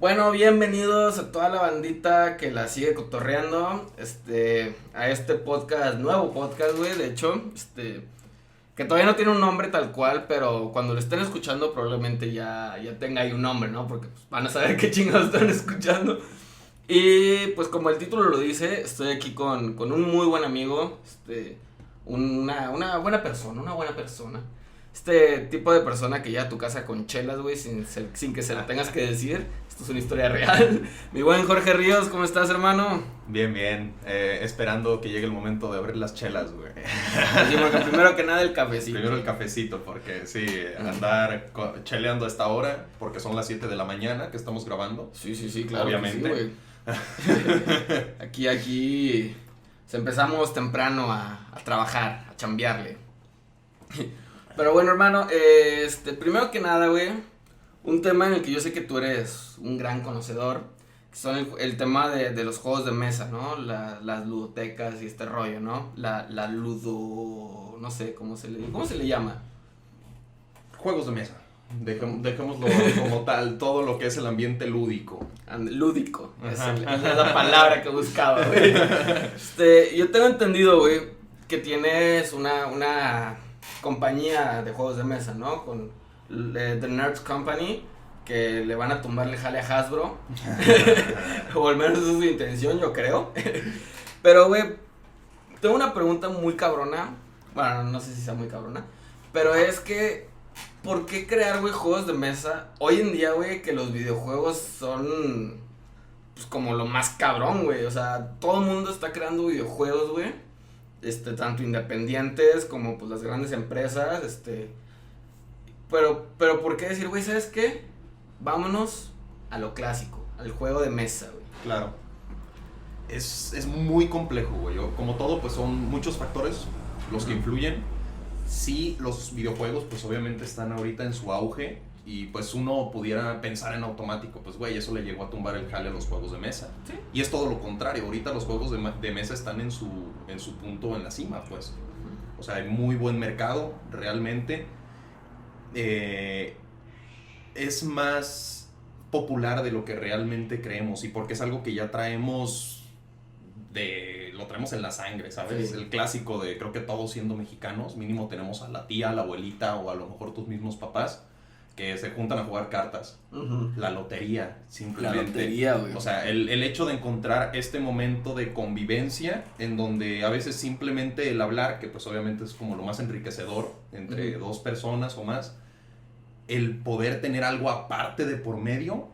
Bueno, bienvenidos a toda la bandita que la sigue cotorreando, a este podcast, nuevo podcast, güey, de hecho, que todavía no tiene un nombre tal cual, pero cuando lo estén escuchando probablemente ya tenga ahí un nombre, ¿no? Porque pues, van a saber qué chingados están escuchando. Y pues como el título lo dice, estoy aquí con un muy buen amigo, una buena persona. Este tipo de persona que llega a tu casa con chelas, güey, sin que se la tengas que decir. Esto es una historia real. Mi buen Jorge Ríos, ¿cómo estás, hermano? Bien, esperando que llegue el momento de abrir las chelas, güey. Sí, porque primero que nada el cafecito. Primero el cafecito, porque sí, andar cheleando a esta hora, porque son las 7 de la mañana que estamos grabando. Sí, claro. Obviamente. Que sí, güey. Aquí empezamos temprano a trabajar, a chambearle. Pero bueno, hermano, primero que nada, güey, un tema en el que yo sé que tú eres un gran conocedor, que son el tema de los juegos de mesa, ¿no? Las ludotecas y este rollo, ¿no? La ludo, no sé, ¿cómo se le llama? Juegos de mesa. Dejémoslo como tal, todo lo que es el ambiente lúdico. Lúdico, esa es la palabra que buscaba, güey. Yo tengo entendido, güey, que tienes una compañía de juegos de mesa, ¿no? Con The Nerds Company, que le van a tumbarle jale a Hasbro. O al menos esa es su intención, yo creo. Pero, güey, tengo una pregunta muy cabrona. Bueno, no sé si sea muy cabrona. Pero es que, ¿por qué crear, güey, juegos de mesa? Hoy en día, güey, que los videojuegos son, pues, como lo más cabrón, güey. O sea, todo el mundo está creando videojuegos, güey. Tanto independientes como pues las grandes empresas, pero ¿por qué decir, güey, ¿sabes qué? Vámonos a lo clásico, al juego de mesa, güey. Claro. Es muy complejo, güey. Como todo, pues son muchos factores los que influyen. Sí, los videojuegos, pues obviamente están ahorita en su auge. Y pues uno pudiera pensar en automático, pues güey, eso le llegó a tumbar el jale a los juegos de mesa. ¿Sí? Y es todo lo contrario, ahorita los juegos de mesa están en su punto, en la cima, pues. O sea, hay muy buen mercado, realmente. Es más popular de lo que realmente creemos, y porque es algo que ya traemos lo traemos en la sangre, ¿sabes? Sí. El clásico de, creo que todos siendo mexicanos, mínimo tenemos a la tía, a la abuelita, o a lo mejor tus mismos papás, que se juntan a jugar cartas. La lotería, simplemente. La lotería, güey. O sea, el hecho de encontrar este momento de convivencia en donde a veces simplemente el hablar, que pues obviamente es como lo más enriquecedor entre dos personas o más, el poder tener algo aparte de por medio,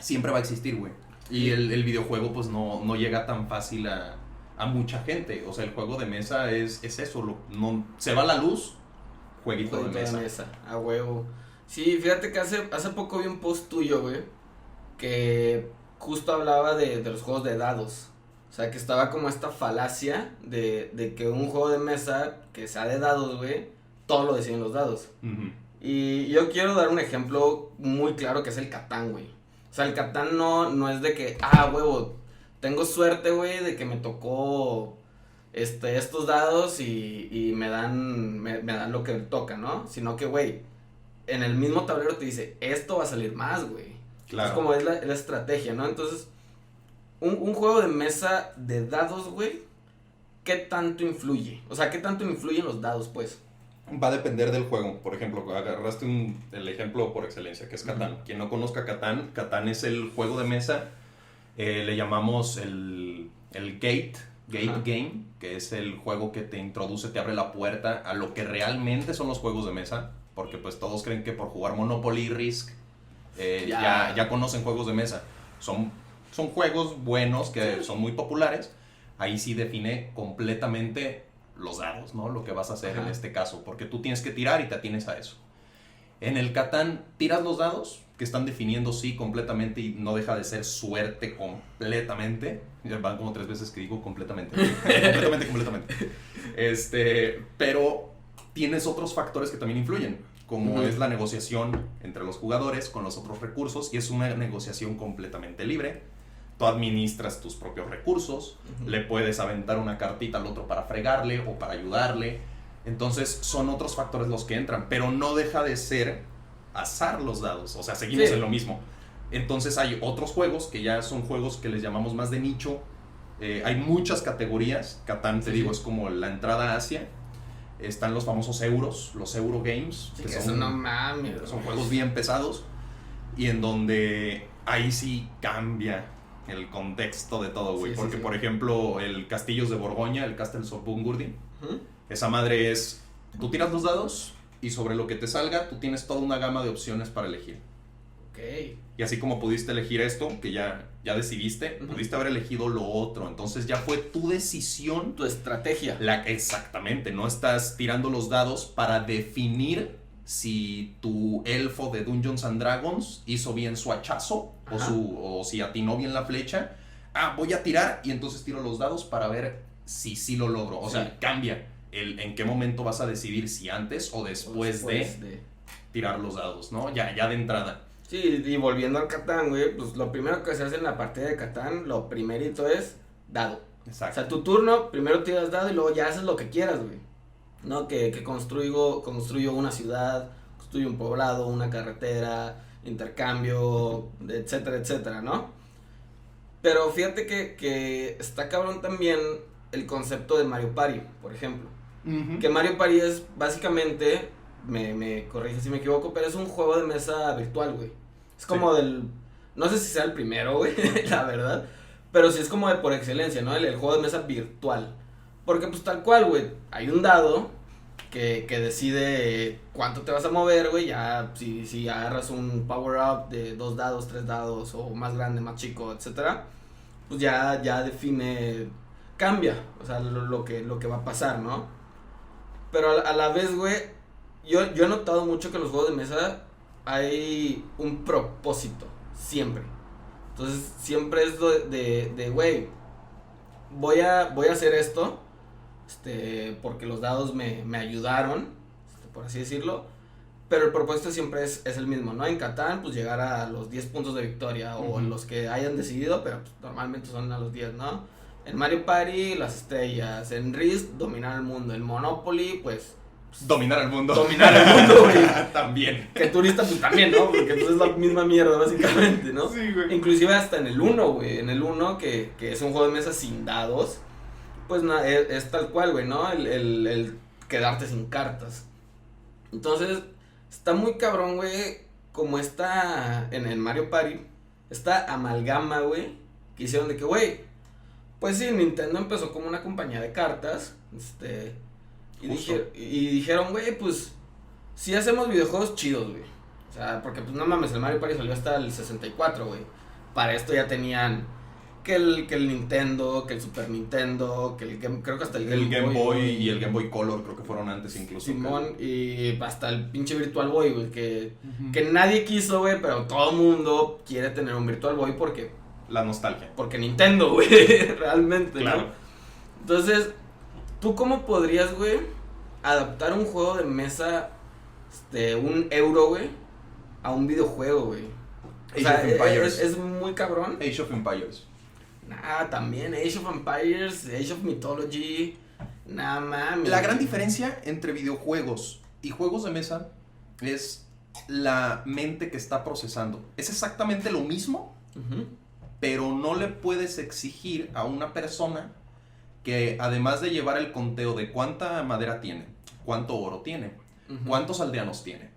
siempre va a existir, güey. Y el videojuego pues no llega tan fácil a mucha gente. O sea, el juego de mesa es eso, se va la luz, jueguito de mesa. A huevo. Sí, fíjate que hace poco vi un post tuyo, güey, que justo hablaba de los juegos de dados. O sea, que estaba como esta falacia de que un juego de mesa que sea de dados, güey, todo lo deciden los dados. Uh-huh. Y yo quiero dar un ejemplo muy claro que es el Catán, güey. O sea, el Catán no es de que, huevo, tengo suerte, güey, de que me tocó estos dados y me dan lo que toca, ¿no? Sino que, güey, en el mismo tablero te dice, esto va a salir más, güey. Claro. Es como es la estrategia, ¿no? Entonces, un juego de mesa de dados, güey, ¿qué tanto influye? O sea, ¿qué tanto influyen los dados, pues? Va a depender del juego. Por ejemplo, agarraste el ejemplo por excelencia, que es Catán. Uh-huh. Quien no conozca Catán es el juego de mesa, le llamamos el Gate Uh-huh. Game, que es el juego que te introduce, te abre la puerta a lo que realmente son los juegos de mesa, porque pues todos creen que por jugar Monopoly y Risk ya conocen juegos de mesa. Son juegos buenos que son muy populares. Ahí sí define completamente los dados, ¿no? Lo que vas a hacer. Ajá. En este caso, porque tú tienes que tirar y te atienes a eso. En el Catán tiras los dados que están definiendo sí completamente, y no deja de ser suerte completamente. Van como 3 veces que digo completamente. completamente. Pero tienes otros factores que también influyen, como es la negociación entre los jugadores con los otros recursos, y es una negociación completamente libre. Tú administras tus propios recursos, le puedes aventar una cartita al otro para fregarle o para ayudarle. Entonces son otros factores los que entran, pero no deja de ser azar los dados. O sea, seguimos en lo mismo. Entonces hay otros juegos que ya son juegos que les llamamos más de nicho. Hay muchas categorías. Catán, te digo, es como la entrada hacia. Están los famosos euros, los Eurogames. Sí, que son, no mames, son juegos bien pesados. Y en donde ahí sí cambia el contexto de todo, güey. Porque, por ejemplo, el Castillos de Borgoña, el Castles of Burgundy, esa madre es... Tú tiras los dados y sobre lo que te salga, tú tienes toda una gama de opciones para elegir. Okay. Y así como pudiste elegir esto, que ya decidiste, pudiste haber elegido lo otro. Entonces ya fue tu decisión. Tu estrategia. Exactamente, no estás tirando los dados para definir si tu elfo de Dungeons and Dragons hizo bien su hachazo o si atinó bien la flecha. Voy a tirar y entonces tiro los dados para ver si sí lo logro. O sea, cambia en qué momento vas a decidir si antes o después de tirar los dados, ¿no? Ya de entrada. Sí, y volviendo al Catán, güey, pues lo primero que se hace en la partida de Catán, lo primerito es dado. Exacto. O sea, tu turno, primero tiras dado y luego ya haces lo que quieras, güey. ¿No? Que construyo una ciudad, construyo un poblado, una carretera, intercambio, etcétera, etcétera, ¿no? Pero fíjate que está cabrón también el concepto de Mario Party, por ejemplo. Que Mario Party es básicamente, me corrige si me equivoco, pero es un juego de mesa virtual, güey. Es como no sé si sea el primero, güey, la verdad, pero sí es como de por excelencia, ¿no? El juego de mesa virtual. Porque pues tal cual, güey, hay un dado que decide cuánto te vas a mover, güey, ya si agarras un power up de 2 dados, 3 dados, o más grande, más chico, etcétera, pues ya define, cambia, o sea, lo que va a pasar, ¿no? Pero a la vez, güey, yo he notado mucho que en los juegos de mesa hay un propósito, siempre. Entonces, siempre es de güey, voy a hacer esto, porque los dados me ayudaron, por así decirlo, pero el propósito siempre es el mismo, ¿no? En Catán, pues llegar a los 10 puntos de victoria, o los que hayan decidido, pero pues, normalmente son a los 10, ¿no? En Mario Party, las estrellas. En Risk, dominar el mundo. En Monopoly, pues... Dominar el mundo. Dominar el mundo, güey. También. Que turista, pues también, ¿no? Porque pues es la misma mierda, básicamente, ¿no? Sí, güey. Inclusive hasta en el 1, güey. En el 1, que es un juego de mesa sin dados, pues es tal cual, güey, ¿no? El quedarte sin cartas. Entonces, está muy cabrón, güey, como está en el Mario Party, esta amalgama, güey, que hicieron de que, güey, pues sí, Nintendo empezó como una compañía de cartas, y dijeron, güey, pues, sí hacemos videojuegos chidos, güey. O sea, porque pues no mames, el Mario Party salió hasta el 64, güey. Para esto ya tenían que el Nintendo, que el Super Nintendo, que creo que hasta el Game Boy y el Game Boy Color creo que fueron antes incluso. Simón, y hasta el pinche Virtual Boy, güey, que nadie quiso, güey, pero todo el mundo quiere tener un Virtual Boy porque... La nostalgia. Porque Nintendo, güey, realmente, claro. ¿no? Entonces, ¿tú cómo podrías, güey, adaptar un juego de mesa, un euro, güey, a un videojuego, güey? O sea, es muy cabrón. Age of Empires. También Age of Empires, Age of Mythology, mames. La gran diferencia entre videojuegos y juegos de mesa es la mente que está procesando. Es exactamente lo mismo, pero no le puedes exigir a una persona que además de llevar el conteo de cuánta madera tiene, cuánto oro tiene, cuántos aldeanos tiene,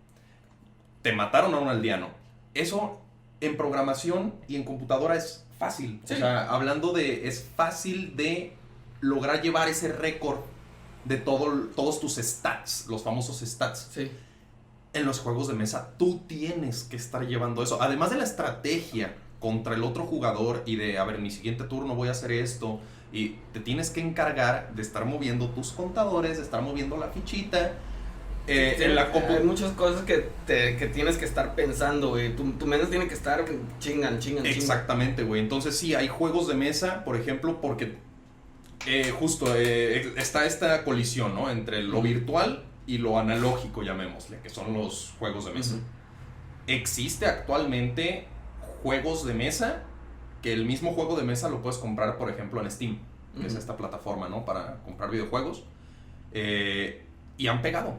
te mataron a un aldeano. Eso en programación y en computadora es fácil. Sí. O sea, hablando es fácil de lograr llevar ese récord de todos tus stats, los famosos stats. Sí. En los juegos de mesa tú tienes que estar llevando eso, además de la estrategia contra el otro jugador y de, a ver, en mi siguiente turno voy a hacer esto, y te tienes que encargar de estar moviendo tus contadores, de estar moviendo la fichita. Hay muchas cosas que tienes que estar pensando, güey. Tu mente tiene que estar chingan. Exactamente, güey. Entonces sí, hay juegos de mesa, por ejemplo, porque justo está esta colisión, ¿no? Entre lo virtual y lo analógico, llamémosle, que son los juegos de mesa. Existe actualmente juegos de mesa que el mismo juego de mesa lo puedes comprar, por ejemplo, en Steam, que es esta plataforma, ¿no? Para comprar videojuegos. Y han pegado.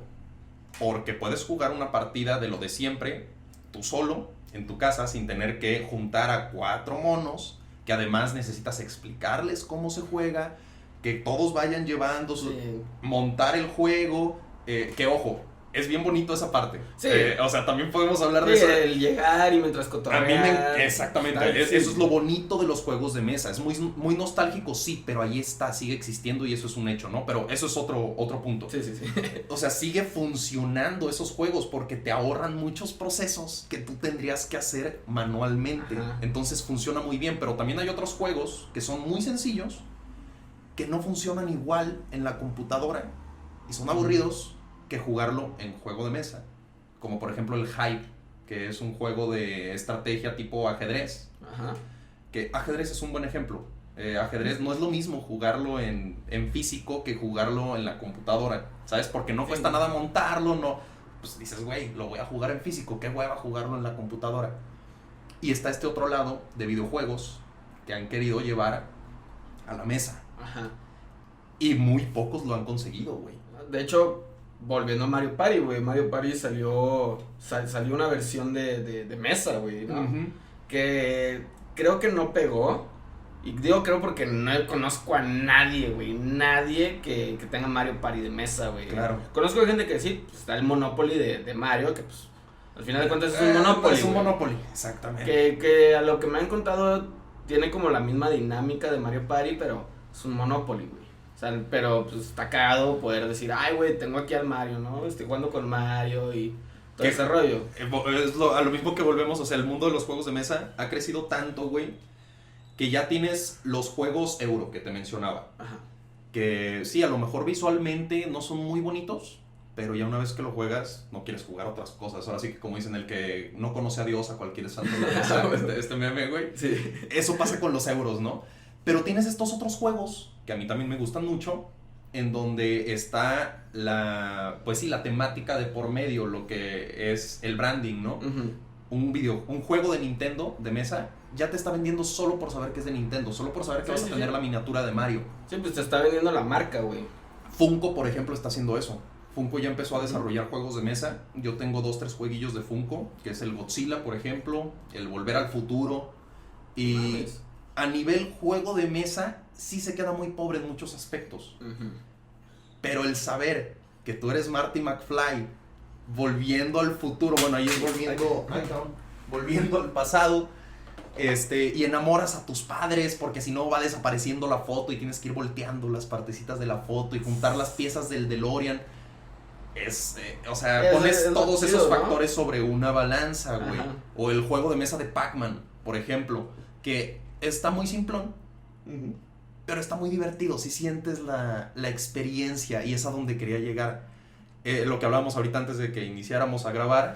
Porque puedes jugar una partida de lo de siempre, tú solo, en tu casa sin tener que juntar a 4 monos, que además necesitas explicarles cómo se juega, que todos vayan llevando montar el juego, que ojo, es bien bonito esa parte. Sí. O sea, también podemos hablar de eso. El llegar y mientras cotorrear. Exactamente. Eso es lo bonito de los juegos de mesa. Es muy nostálgico, sí, pero ahí está, sigue existiendo y eso es un hecho, ¿no? Pero eso es otro punto. Sí. O sea, sigue funcionando esos juegos porque te ahorran muchos procesos que tú tendrías que hacer manualmente. Ajá. Entonces funciona muy bien, pero también hay otros juegos que son muy sencillos, que no funcionan igual en la computadora y son aburridos que jugarlo en juego de mesa, como por ejemplo el Hype, que es un juego de estrategia tipo ajedrez. Ajá. Que ajedrez es un buen ejemplo. Ajedrez no es lo mismo jugarlo en físico que jugarlo en la computadora, ¿sabes? Porque no cuesta nada montarlo, no. Pues dices, güey, lo voy a jugar en físico, qué hueva jugarlo en la computadora. Y está este otro lado de videojuegos que han querido llevar a la mesa. Ajá. Y muy pocos lo han conseguido, güey. De hecho, volviendo a Mario Party, güey, Mario Party salió una versión de mesa, güey, ¿no? Uh-huh. Que creo que no pegó. Y digo creo porque no conozco a nadie, güey. Nadie que tenga Mario Party de mesa, güey. Claro. Conozco a gente que sí, pues, está el Monopoly de Mario, que pues al final de cuentas es un Monopoly. Es un güey. Monopoly, exactamente. Que a lo que me han contado tiene como la misma dinámica de Mario Party, pero es un Monopoly, güey. O sea, pero pues está cagado poder decir, ay, güey, tengo aquí al Mario, ¿no? Estoy jugando con Mario y todo ese rollo. Es a lo mismo que volvemos, o sea, el mundo de los juegos de mesa ha crecido tanto, güey, que ya tienes los juegos euro que te mencionaba. Ajá. Que sí, a lo mejor visualmente no son muy bonitos, pero ya una vez que lo juegas, no quieres jugar otras cosas. Ahora sí que como dicen, el que no conoce a Dios, a cualquier santo le reza, este meme, güey. Sí. Eso pasa con los euros, ¿no? Pero tienes estos otros juegos, que a mí también me gustan mucho, en donde está la temática de por medio, lo que es el branding, ¿no? Uh-huh. Un juego de Nintendo, de mesa, ya te está vendiendo solo por saber que es de Nintendo, solo por saber que vas a tener la miniatura de Mario. Sí, pues te está vendiendo la marca, güey. Funko, por ejemplo, está haciendo eso. Funko ya empezó a desarrollar juegos de mesa. Yo tengo 2-3 jueguillos de Funko, que es el Godzilla, por ejemplo, el Volver al Futuro. Y a nivel juego de mesa, sí se queda muy pobre en muchos aspectos. Uh-huh. Pero el saber que tú eres Marty McFly, volviendo al futuro, bueno, ahí es volviendo al pasado, y enamoras a tus padres, porque si no va desapareciendo la foto y tienes que ir volteando las partecitas de la foto y juntar las piezas del DeLorean. Pones todos esos factores sobre una balanza, güey. Ajá. O el juego de mesa de Pac-Man, por ejemplo, que está muy simplón, uh-huh, pero está muy divertido, si sientes la experiencia, y es a donde quería llegar. Lo que hablábamos ahorita antes de que iniciáramos a grabar,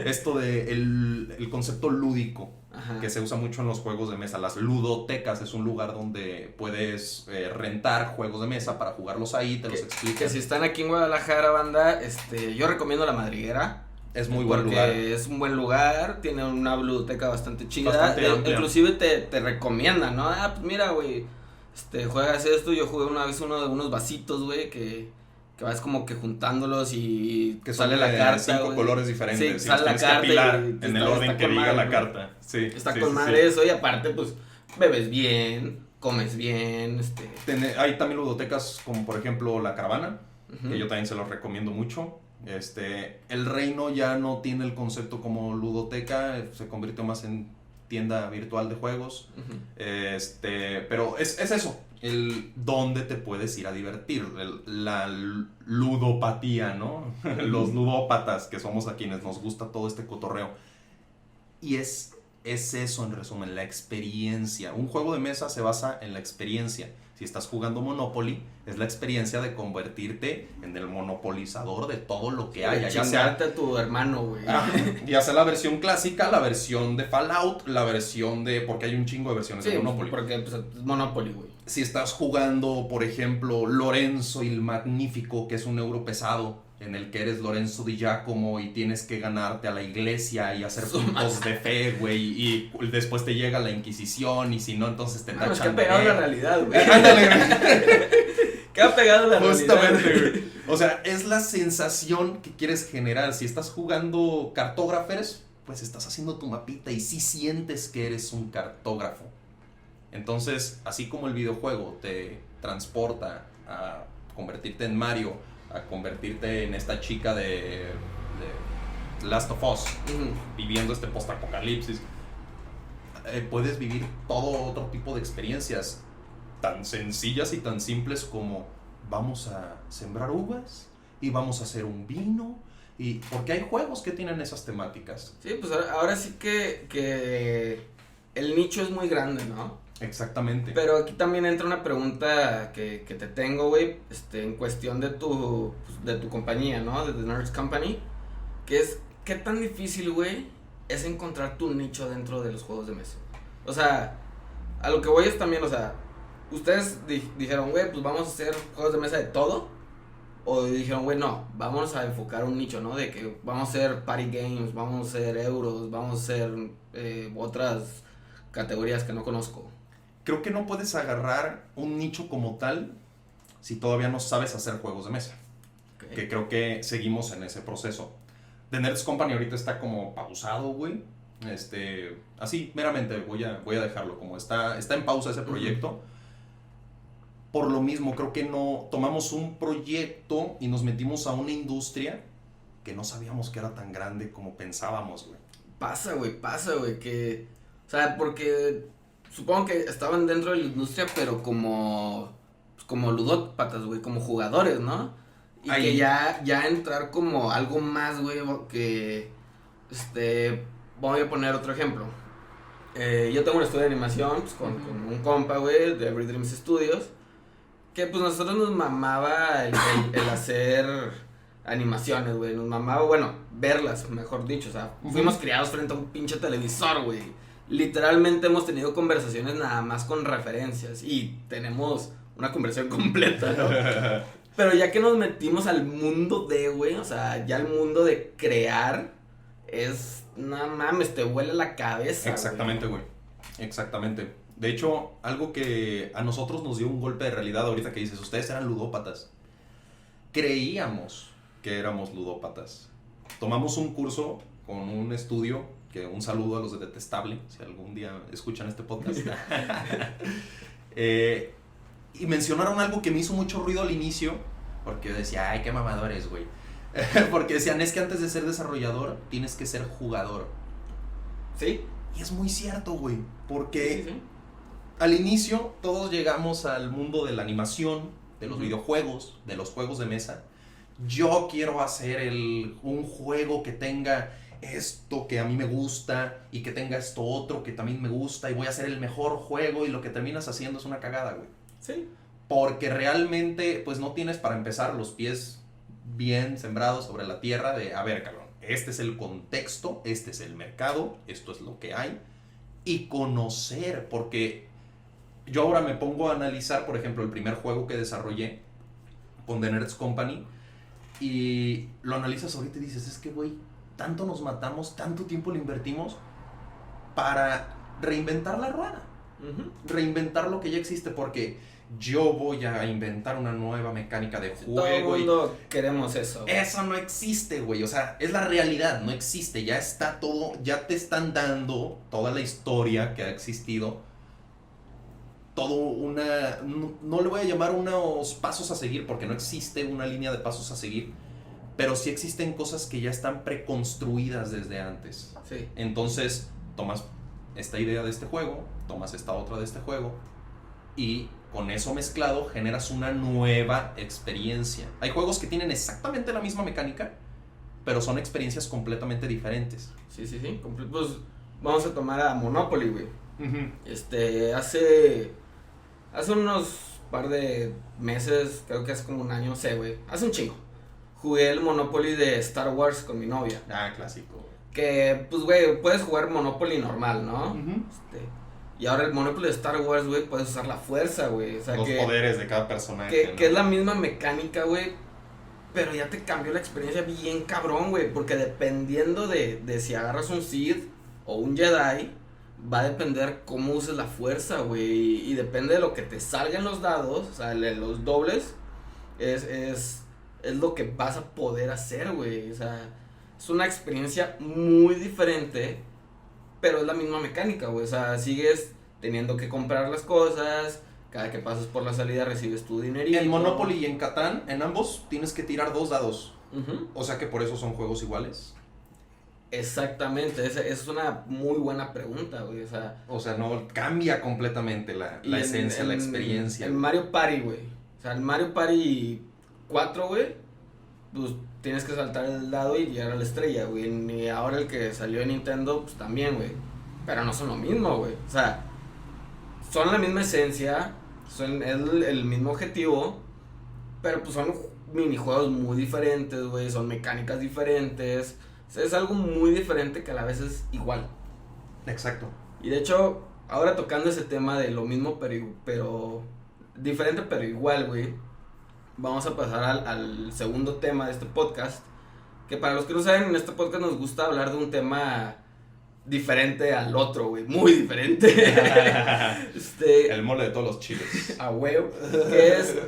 esto de el concepto lúdico. Ajá. Que se usa mucho en los juegos de mesa. Las ludotecas es un lugar donde puedes rentar juegos de mesa para jugarlos ahí, te los explican. Que si están aquí en Guadalajara, banda, yo recomiendo La Madriguera. Es muy buen lugar. Es un buen lugar, tiene una ludoteca bastante chida. Bastante amplia. Inclusive te recomiendan, ¿no? Pues mira, güey, juegas esto. Yo jugué una vez uno de unos vasitos, güey, que vas como que juntándolos y que sale la carta, 5 colores diferentes. Sí, sale la carta y en el orden que diga la carta. Sí, está con madre eso, y aparte, pues, bebes bien, comes bien, Hay también ludotecas como, por ejemplo, La Caravana, uh-huh, que yo también se los recomiendo mucho. El Reino ya no tiene el concepto como ludoteca, se convirtió más en tienda virtual de juegos. Uh-huh. Pero es eso, el dónde te puedes ir a divertir, la ludopatía, ¿no? Los ludópatas, que somos a quienes nos gusta todo este cotorreo. Y es eso, en resumen, la experiencia. Un juego de mesa se basa en la experiencia. Si estás jugando Monopoly, es la experiencia de convertirte en el monopolizador de todo lo que haya. Ya sea a tu hermano, güey. Ya sea la versión clásica, la versión de Fallout, la versión de... Porque hay un chingo de versiones de Monopoly. Porque pues, es Monopoly, güey. Si estás jugando, por ejemplo, Lorenzo el Magnífico, que es un euro pesado, en el que eres Lorenzo Di Giacomo y tienes que ganarte a la iglesia y hacer puntos de fe, güey, y después te llega la Inquisición, y si no, entonces te tachan. Es que ha pegado la realidad, güey. ¿Qué ha pegado la realidad? Justamente, güey. O sea, es la sensación que quieres generar. Si estás jugando Cartógrafers, pues estás haciendo tu mapita y sí sientes que eres un cartógrafo. Entonces, así como el videojuego te transporta a convertirte en Mario, a convertirte en esta chica de Last of Us, viviendo este post-apocalipsis, puedes vivir todo otro tipo de experiencias tan sencillas y tan simples como vamos a sembrar uvas y vamos a hacer un vino, y porque hay juegos que tienen esas temáticas. Sí, pues ahora sí que el nicho es muy grande, ¿no? Exactamente. Pero aquí también entra una pregunta que te tengo, güey, en cuestión de tu compañía, ¿no? De The Nerds Company, que es, ¿qué tan difícil, güey, es encontrar tu nicho dentro de los juegos de mesa? O sea, a lo que voy es también, o sea, ustedes dijeron, güey, pues vamos a hacer juegos de mesa de todo, o dijeron, güey, no, vamos a enfocar un nicho, ¿no? De que vamos a hacer party games, vamos a hacer euros, vamos a hacer otras categorías que no conozco. Creo que no puedes agarrar un nicho como tal si todavía no sabes hacer juegos de mesa. Okay. Que creo que seguimos en ese proceso. The Nerds Company ahorita está como pausado, güey. Así, meramente, voy a dejarlo como está en pausa ese proyecto. Por lo mismo, creo que no tomamos un proyecto y nos metimos a una industria que no sabíamos que era tan grande como pensábamos, güey. Pasa, güey, que... O sea, porque supongo que estaban dentro de la industria, pero como ludópatas, güey, como jugadores, ¿no? Y ahí, que ya entrar como algo más, güey, que... voy a poner otro ejemplo. Yo tengo un estudio de animación pues, con un compa, güey, de Every Dreams Studios, que pues nosotros nos mamaba el hacer animaciones, güey, nos mamaba, bueno, verlas, mejor dicho, o sea, fuimos criados frente a un pinche televisor, güey, literalmente hemos tenido conversaciones nada más con referencias, y tenemos una conversación completa, ¿no? Pero ya que nos metimos al mundo de, güey, o sea, ya el mundo de crear es, no mames, te huele la cabeza. Exactamente, güey. Exactamente. De hecho, algo que a nosotros nos dio un golpe de realidad ahorita que dices, ustedes eran ludópatas. Creíamos que éramos ludópatas. Tomamos un curso con un estudio, que un saludo a los de Detestable, si algún día escuchan este podcast. Y mencionaron algo que me hizo mucho ruido al inicio, porque yo decía, ay, qué mamadores, güey. Porque decían, es que antes de ser desarrollador, tienes que ser jugador. ¿Sí? Y es muy cierto, güey, porque sí. Al inicio todos llegamos al mundo de la animación, de los videojuegos, de los juegos de mesa. Yo quiero hacer un juego que tenga esto que a mí me gusta y que tenga esto otro que también me gusta y voy a hacer el mejor juego, y lo que terminas haciendo es una cagada, güey. Sí. Porque realmente pues no tienes para empezar los pies bien sembrados sobre la tierra de, a ver, cabrón, este es el contexto, este es el mercado, esto es lo que hay, y conocer, porque yo ahora me pongo a analizar, por ejemplo, el primer juego que desarrollé con The Nerds Company, y lo analizas ahorita y dices, es que, güey, tanto nos matamos, tanto tiempo le invertimos para reinventar la rueda, reinventar lo que ya existe, porque yo voy a inventar una nueva mecánica de juego. Todo el mundo queremos eso. Eso no existe, güey. O sea, es la realidad, no existe. Ya está todo, ya te están dando toda la historia que ha existido. Todo no le voy a llamar unos pasos a seguir, porque no existe una línea de pasos a seguir. Pero sí existen cosas que ya están preconstruidas desde antes. Sí. Entonces, tomas esta idea de este juego, tomas esta otra de este juego, y con eso mezclado generas una nueva experiencia. Hay juegos que tienen exactamente la misma mecánica, pero son experiencias completamente diferentes. Sí. Pues vamos a tomar a Monopoly, güey. Hace unos par de meses, creo que hace como un año, no sé, güey. Hace un chingo. Jugué el Monopoly de Star Wars con mi novia. Ah, clásico. Que, pues, güey, puedes jugar Monopoly normal, ¿no? Y ahora el Monopoly de Star Wars, güey, puedes usar la fuerza, güey. O sea, los poderes de cada personaje. Que es la misma mecánica, güey. Pero ya te cambió la experiencia bien cabrón, güey. Porque dependiendo de si agarras un Sith o un Jedi, va a depender cómo uses la fuerza, güey. Y depende de lo que te salgan los dados, o sea, los dobles, es lo que vas a poder hacer, güey. O sea, es una experiencia muy diferente, pero es la misma mecánica, güey. O sea, sigues teniendo que comprar las cosas, cada que pasas por la salida recibes tu dinerito. En Monopoly y en Catán, en ambos tienes que tirar 2 dados. Uh-huh. O sea que por eso son juegos iguales. Exactamente, esa es una muy buena pregunta, güey. O sea, no cambia completamente la esencia, la experiencia. El Mario Party, güey. O sea, el Mario Party 4, güey, pues tienes que saltar el dado y llegar a la estrella, güey. Y ahora el que salió en Nintendo, pues también, güey. Pero no son lo mismo, güey. O sea, son la misma esencia, son el mismo objetivo, pero pues son minijuegos muy diferentes, güey. Son mecánicas diferentes. O sea, es algo muy diferente que a la vez es igual. Exacto. Y de hecho, ahora tocando ese tema de lo mismo pero diferente pero igual, güey, vamos a pasar al segundo tema de este podcast, que para los que no saben, en este podcast nos gusta hablar de un tema diferente al otro, güey, muy diferente. El mole de todos los chiles. A huevo.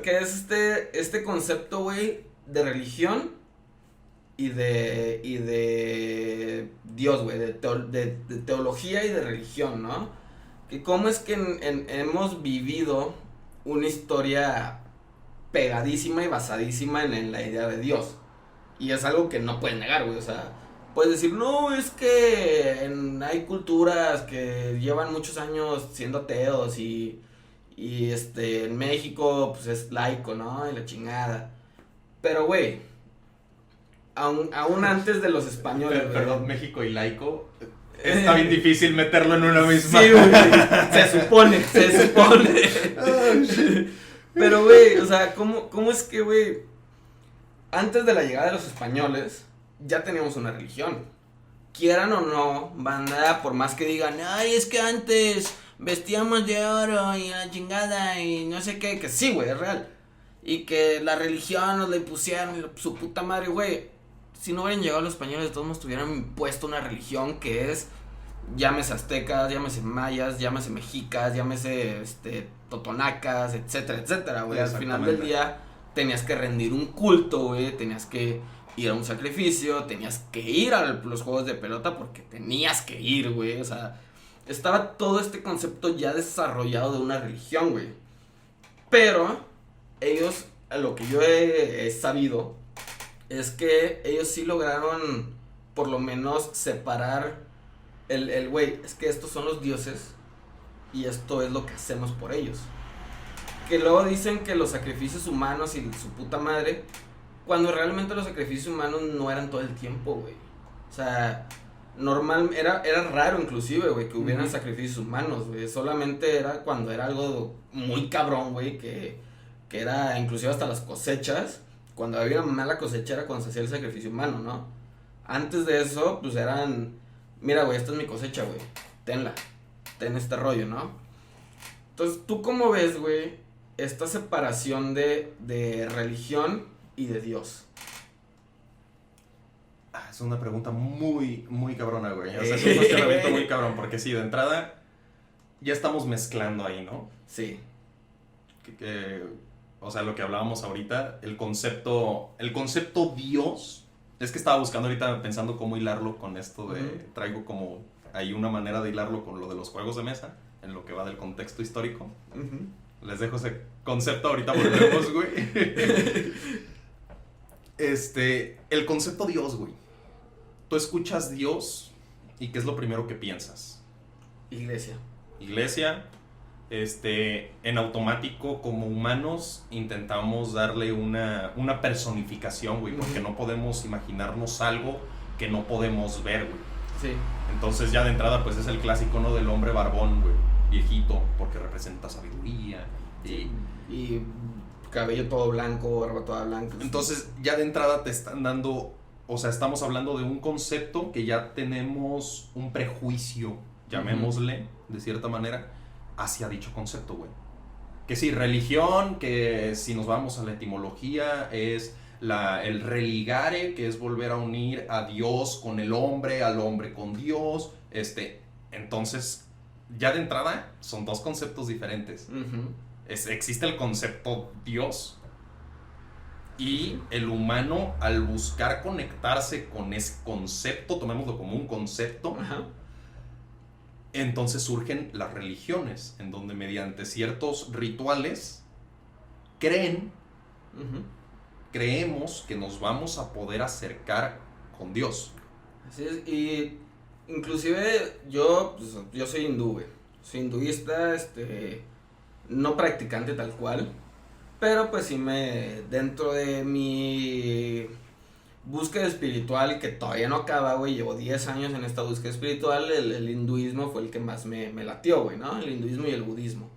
Que es este concepto, güey, de religión y de Dios, güey, de teología y de religión, ¿no? Que cómo es que hemos vivido una historia pegadísima y basadísima en la idea de Dios. Y es algo que no puedes negar, güey, o sea, puedes decir, no, es que hay culturas que llevan muchos años siendo ateos y en México, pues es laico, ¿no? Y la chingada. Pero, güey, aún antes de los españoles, güey. Perdón, México y laico. Está bien difícil meterlo en una misma. Sí, güey. Se supone. Pero, güey, o sea, ¿cómo es que, güey, antes de la llegada de los españoles, ya teníamos una religión? Quieran o no, banda, por más que digan, ay, es que antes vestíamos de oro y la chingada y no sé qué, que sí, güey, es real. Y que la religión nos la impusieron y su puta madre, güey. Si no hubieran llegado los españoles, de todos nos tuvieran impuesto una religión que es, llámese aztecas, llámese mayas, llámese mexicas, llámese totonacas, etcétera, etcétera, güey. Al final del día tenías que rendir un culto, güey, tenías que ir a un sacrificio, tenías que ir a los juegos de pelota porque tenías que ir, güey. O sea, estaba todo este concepto ya desarrollado de una religión, güey. Pero ellos, a lo que yo he sabido, es que ellos sí lograron por lo menos separar güey, es que estos son los dioses y esto es lo que hacemos por ellos. Que luego dicen que los sacrificios humanos y su puta madre, cuando realmente los sacrificios humanos no eran todo el tiempo, güey. O sea, normal, era raro inclusive, güey, que hubieran sacrificios humanos, güey. Solamente era cuando era algo muy cabrón, güey, que era inclusive hasta las cosechas. Cuando había una mala cosecha era cuando se hacía el sacrificio humano, ¿no? Antes de eso, pues eran, mira, güey, esta es mi cosecha, güey, ten este rollo, ¿no? Entonces, ¿tú cómo ves, güey, esta separación de religión y de Dios? Es una pregunta muy, muy cabrona, güey. O sea, es un cuestionamiento muy cabrón, porque sí, de entrada, ya estamos mezclando ahí, ¿no? Sí. O sea, lo que hablábamos ahorita, el concepto Dios, es que estaba buscando ahorita pensando cómo hilarlo con esto de, traigo como, hay una manera de hilarlo con lo de los juegos de mesa, en lo que va del contexto histórico. Les dejo ese concepto, ahorita volvemos, güey. El concepto Dios, güey. Tú escuchas Dios y ¿qué es lo primero que piensas? Iglesia. En automático, como humanos, intentamos darle una personificación, güey, porque no podemos imaginarnos algo que no podemos ver, güey. Sí. Entonces, ya de entrada, pues es el clásico, ¿no? Del hombre barbón, güey, viejito, porque representa sabiduría. Y cabello todo blanco, barba toda blanca. Entonces, ya de entrada te están dando, o sea, estamos hablando de un concepto que ya tenemos un prejuicio, llamémosle, de cierta manera, hacia dicho concepto, güey. Que sí, religión, que si nos vamos a la etimología, es el religare, que es volver a unir a Dios con el hombre, al hombre con Dios. Entonces, ya de entrada, son dos conceptos diferentes. Existe el concepto Dios Y el humano, al buscar conectarse con ese concepto, tomémoslo como un concepto, Ajá. entonces surgen las religiones, en donde mediante ciertos rituales creemos que nos vamos a poder acercar con Dios. Así es, y inclusive yo soy hindú, güey. Soy hinduista, no practicante tal cual, pero pues sí dentro de mi búsqueda espiritual, que todavía no acaba, güey, llevo 10 años en esta búsqueda espiritual, el hinduismo fue el que más me latió, güey, ¿no? El hinduismo y el budismo.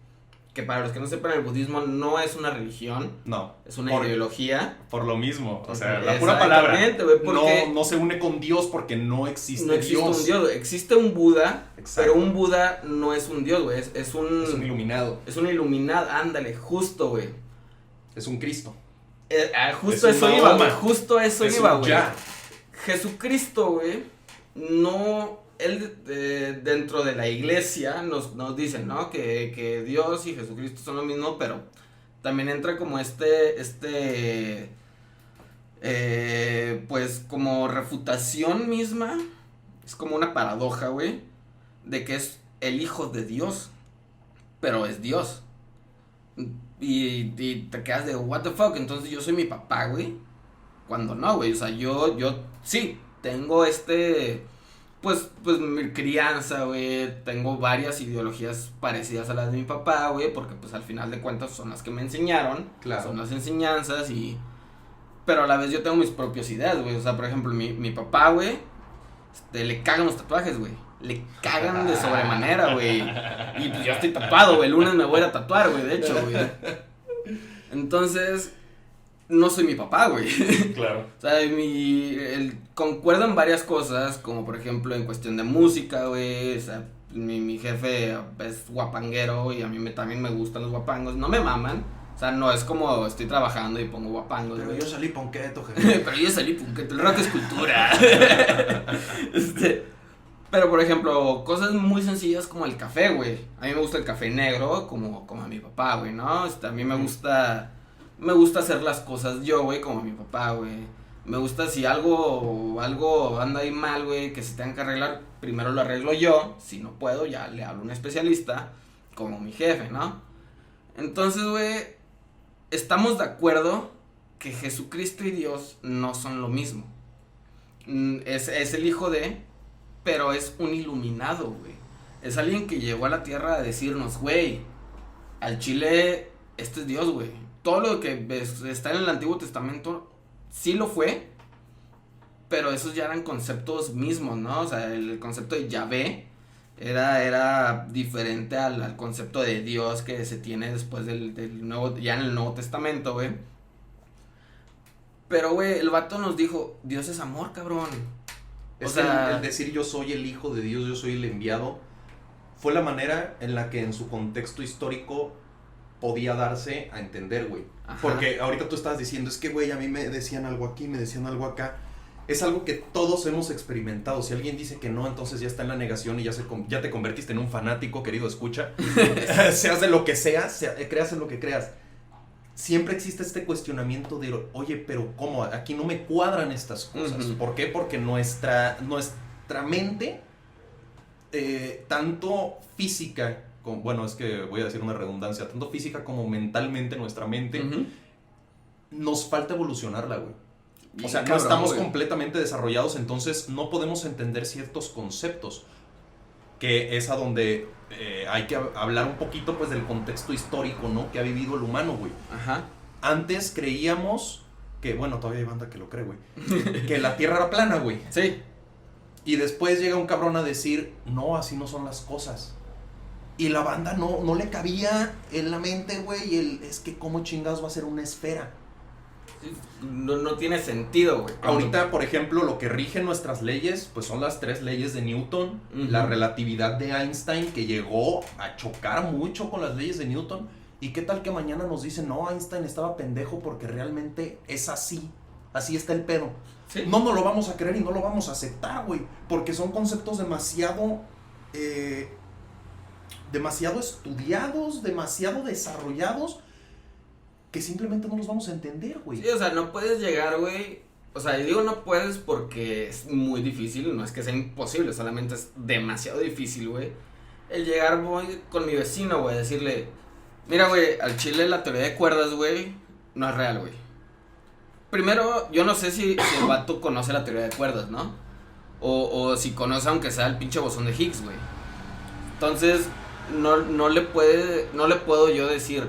Que para los que no sepan, el budismo no es una religión, no, es una ideología. Por lo mismo, o sea, la pura palabra no se une con Dios porque no existe Dios. No existe un Dios, existe un Buda, pero un Buda no es un Dios, güey, es un iluminado. Es un iluminado, ándale, justo, güey. Es un Cristo. Justo eso iba, güey, justo eso iba, güey. Jesucristo, güey, no... Él dentro de la iglesia nos dicen, ¿no? Que Dios y Jesucristo son lo mismo, pero también entra como pues como refutación misma, es como una paradoja, güey, de que es el hijo de Dios, pero es Dios. Y te quedas de, what the fuck, entonces yo soy mi papá, güey, cuando no, güey, o sea, yo sí, tengo pues mi crianza, güey, tengo varias ideologías parecidas a las de mi papá, güey, porque pues al final de cuentas son las que me enseñaron, claro. Son las enseñanzas pero a la vez yo tengo mis propias ideas, güey, o sea, por ejemplo, mi papá, güey, le cagan los tatuajes, güey, le cagan de sobremanera, güey, y pues yo estoy tapado, güey, el lunes me voy a tatuar, güey, de hecho, güey, entonces... No soy mi papá, güey. Claro. O sea, concuerdo en varias cosas, como por ejemplo en cuestión de música, güey. O sea, mi jefe es guapanguero y a mí también me gustan los guapangos. No me maman. O sea, no es como estoy trabajando y pongo guapangos. Pero güey. yo salí ponqueto, jefe. Pero yo salí ponqueto. El rock es cultura. Pero por ejemplo, cosas muy sencillas como el café, güey. A mí me gusta el café negro como a mi papá, güey, ¿no? A mí me gusta hacer las cosas yo, güey, como mi papá, güey. Me gusta si algo anda ahí mal, güey, que se tenga que arreglar, primero lo arreglo yo. Si no puedo, ya le hablo a un especialista, como mi jefe, ¿no? Entonces, güey, estamos de acuerdo que Jesucristo y Dios no son lo mismo. Es el hijo pero es un iluminado, güey. Es alguien que llegó a la tierra a decirnos, güey, al chile, este es Dios, güey. Todo lo que está en el Antiguo Testamento sí lo fue, pero esos ya eran conceptos mismos, ¿no? O sea, el concepto de Yahvé era diferente al concepto de Dios que se tiene después del nuevo, ya en el Nuevo Testamento, güey. Pero, güey, el vato nos dijo, Dios es amor, cabrón. O sea, el decir yo soy el hijo de Dios, yo soy el enviado, fue la manera en la que en su contexto histórico podía darse a entender, güey. Porque ahorita tú estabas diciendo, es que, güey, a mí me decían algo aquí, me decían algo acá. Es algo que todos hemos experimentado. Si alguien dice que no, entonces ya está en la negación y ya te convertiste en un fanático, querido escucha. Seas de lo que seas, creas en lo que creas. Siempre existe este cuestionamiento de, oye, pero ¿cómo? Aquí no me cuadran estas cosas. Uh-huh. ¿Por qué? Porque nuestra mente, tanto física, bueno, es que voy a decir una redundancia, tanto física como mentalmente, nuestra mente, uh-huh, nos falta evolucionararla, güey. O sea, no estamos completamente desarrollados, entonces no podemos entender ciertos conceptos, que es a donde hay que hablar un poquito, pues, del contexto histórico, ¿no? Que ha vivido el humano, güey. Ajá. Antes creíamos que, bueno, todavía hay banda que lo cree, güey, que la Tierra era plana, güey. Sí. Y después llega un cabrón a decir, no, así no son las cosas. Y la banda no le cabía en la mente, güey, es que cómo chingados va a ser una esfera. No tiene sentido, güey. Ahorita, por ejemplo, lo que rige nuestras leyes, pues son las 3 leyes de Newton, uh-huh, la relatividad de Einstein, que llegó a chocar mucho con las leyes de Newton. ¿Y qué tal que mañana nos dicen, no, Einstein estaba pendejo porque realmente es así está el pedo? ¿Sí? No nos lo vamos a creer y no lo vamos a aceptar, güey, porque son conceptos demasiado estudiados, demasiado desarrollados, que simplemente no los vamos a entender, güey. Sí, o sea, no puedes llegar, güey. O sea, yo digo no puedes porque es muy difícil, no es que sea imposible, solamente es demasiado difícil, güey. El llegar, voy con mi vecino, güey, a decirle, mira, güey, al chile la teoría de cuerdas, güey, no es real, güey. Primero, yo no sé si el vato conoce la teoría de cuerdas, ¿no? O si conoce aunque sea el pinche bosón de Higgs, güey. Entonces, no le puedo yo decir,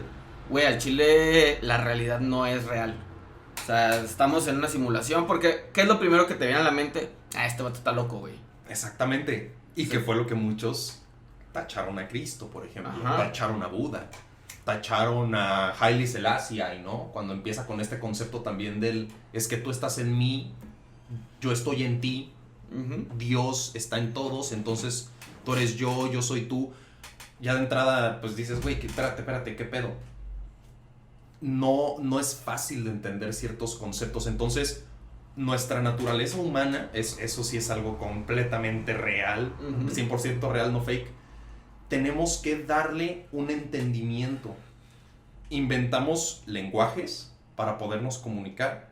güey, al chile la realidad no es real. O sea, estamos en una simulación, porque ¿qué es lo primero que te viene a la mente? Ah, este vato está loco, güey. Exactamente. Y sí. Que fue lo que muchos tacharon a Cristo, por ejemplo. Ajá. Tacharon a Buda. Tacharon a Haile Selassie, ¿no? Cuando empieza con este concepto también del, es que tú estás en mí, yo estoy en ti, Dios está en todos, entonces tú eres yo soy tú. Ya de entrada, pues dices, güey, espérate, ¿qué pedo? No es fácil de entender ciertos conceptos, entonces nuestra naturaleza humana, eso sí es algo completamente real, 100% real, no fake. Tenemos que darle un entendimiento. Inventamos lenguajes para podernos comunicar.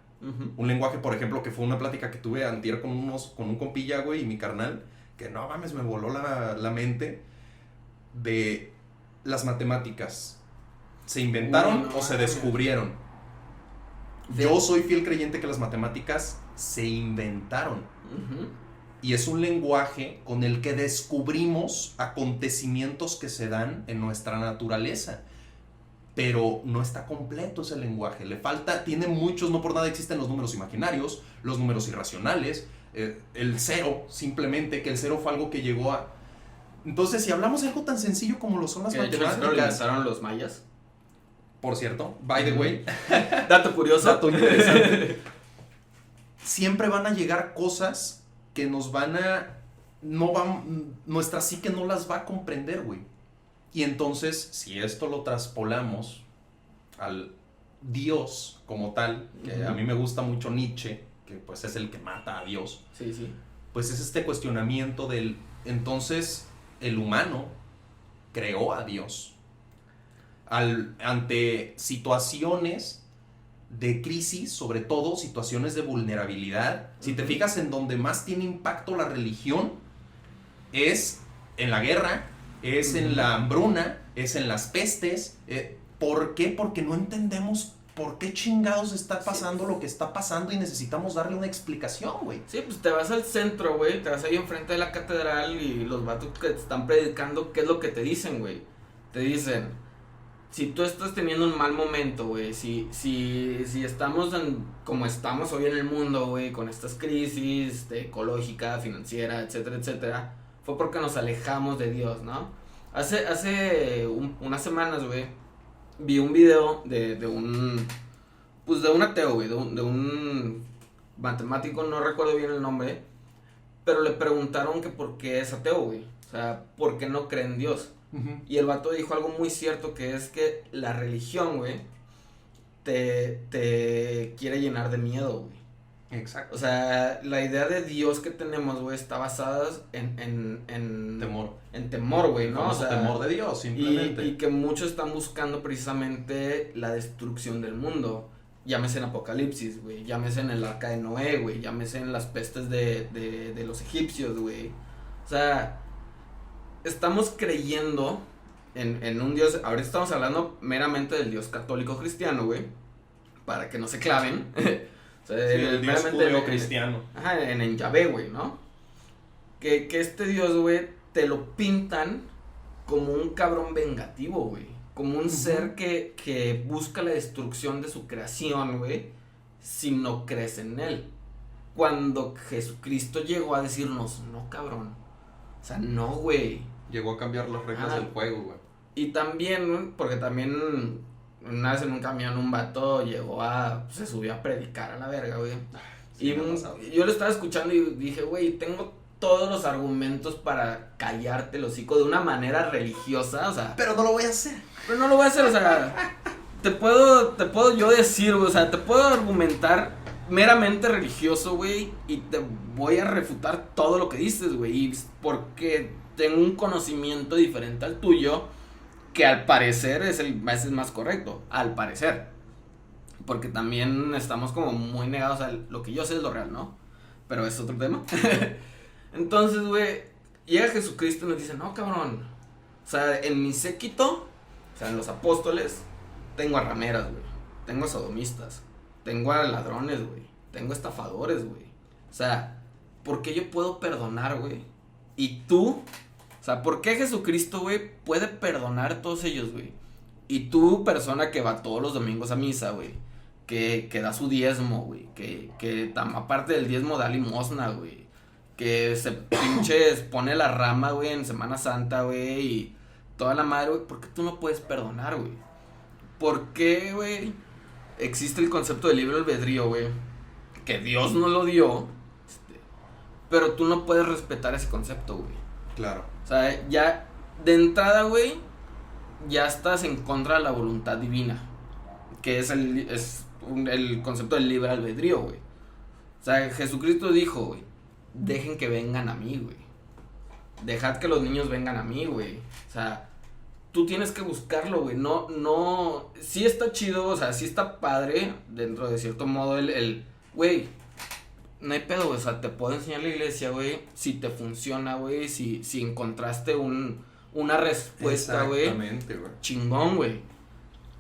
Un lenguaje, por ejemplo, que fue una plática que tuve antier con un compilla, güey, y mi carnal, que no mames, me voló la mente, de las matemáticas. ¿Se inventaron o se descubrieron? Sí. Yo soy fiel creyente que las matemáticas se inventaron. Y es un lenguaje con el que descubrimos acontecimientos que se dan en nuestra naturaleza. Pero no está completo ese lenguaje. Le falta, tiene muchos, no por nada existen los números imaginarios, los números irracionales, el cero, simplemente, que el cero fue algo que llegó a... Entonces, si hablamos de algo tan sencillo como lo son las matemáticas... ¿Lo inventaron los mayas? Por cierto, by the way. Dato curioso. Dato interesante. Siempre van a llegar cosas que nos van a... nuestra psique no las va a comprender, güey. Y entonces, si esto lo traspolamos al Dios como tal, que a mí me gusta mucho Nietzsche, que pues es el que mata a Dios. Sí, sí. Pues es este cuestionamiento del... Entonces, el humano creó a Dios. Ante situaciones de crisis, sobre todo situaciones de vulnerabilidad. Si te fijas, en donde más tiene impacto la religión es en la guerra, es en la hambruna, es en las pestes. ¿Por qué? Porque no entendemos por qué chingados está pasando lo que está pasando y necesitamos darle una explicación, güey. Sí, pues te vas al centro, güey, te vas ahí enfrente de la catedral y los vatos que te están predicando, ¿qué es lo que te dicen, güey? Te dicen... Si tú estás teniendo un mal momento, güey, si estamos como estamos hoy en el mundo, güey, con estas crisis ecológica, financiera, etcétera, etcétera, fue porque nos alejamos de Dios, ¿no? Hace unas semanas, güey, vi un video de un ateo, güey, de un matemático, no recuerdo bien el nombre, pero le preguntaron que por qué es ateo, güey, o sea, ¿por qué no cree en Dios? Y el vato dijo algo muy cierto, que es que la religión, güey, te quiere llenar de miedo, güey. Exacto. O sea, la idea de Dios que tenemos, güey, está basada en temor. En temor, güey, ¿no? O sea, temor de Dios, simplemente. Y que muchos están buscando precisamente la destrucción del mundo. Llámese en Apocalipsis, güey, llámese en el arca de Noé, güey, llámese en las pestes de los egipcios, güey. O sea... Estamos creyendo en un Dios, ahorita estamos hablando meramente del Dios católico cristiano, güey, para que no se claven. O sea, sí, el Dios judío cristiano. Ajá, en Yahvé, güey, ¿no? Que este Dios, güey, te lo pintan como un cabrón vengativo, güey. Como un ser que busca la destrucción de su creación, güey, si no crees en él. Cuando Jesucristo llegó a decirnos, no, cabrón. O sea, no, güey. Llegó a cambiar las reglas del juego, güey. Y también, porque también una vez en un camión un vato se subió a predicar a la verga, güey. Sí, y yo lo estaba escuchando y dije, güey, tengo todos los argumentos para callarte el hocico de una manera religiosa, o sea. Pero no lo voy a hacer. Pero no lo voy a hacer, o sea, te puedo yo decir, güey, o sea, te puedo argumentar meramente religioso, güey, y te voy a refutar todo lo que dices, güey, y porque tengo un conocimiento diferente al tuyo, que al parecer es el más correcto, al parecer. porque también estamos como muy negados a lo que yo sé es lo real, ¿no? Pero es otro tema. Entonces, güey, llega Jesucristo y nos dice, no, cabrón, o sea, en mi séquito, o sea, en los apóstoles, tengo a rameras, güey, tengo a sodomistas, tengo a ladrones, güey, tengo estafadores, güey. O sea, ¿por qué yo puedo perdonar, güey? Y tú, o sea, ¿por qué Jesucristo, güey, puede perdonar a todos ellos, güey? Y tú, persona que va todos los domingos a misa, güey, que da su diezmo, güey, que aparte del diezmo da limosna, güey, que se pinches pone la rama, güey, en Semana Santa, güey, y toda la madre, güey, ¿por qué tú no puedes perdonar, güey? ¿Por qué, güey, existe el concepto de libre albedrío, güey? Que Dios no lo dio, pero tú no puedes respetar ese concepto, güey. Claro. O sea, ya de entrada, güey, ya estás en contra de la voluntad divina, que es el concepto del libre albedrío, güey. O sea, Jesucristo dijo, güey, dejen que vengan a mí, güey. Dejad que los niños vengan a mí, güey. O sea, tú tienes que buscarlo, güey. No, sí está chido, o sea, sí está padre, dentro de cierto modo, güey, no hay pedo, güey. O sea, te puedo enseñar la iglesia, güey, si te funciona, güey, si encontraste una respuesta, güey. Exactamente, güey. Chingón, güey.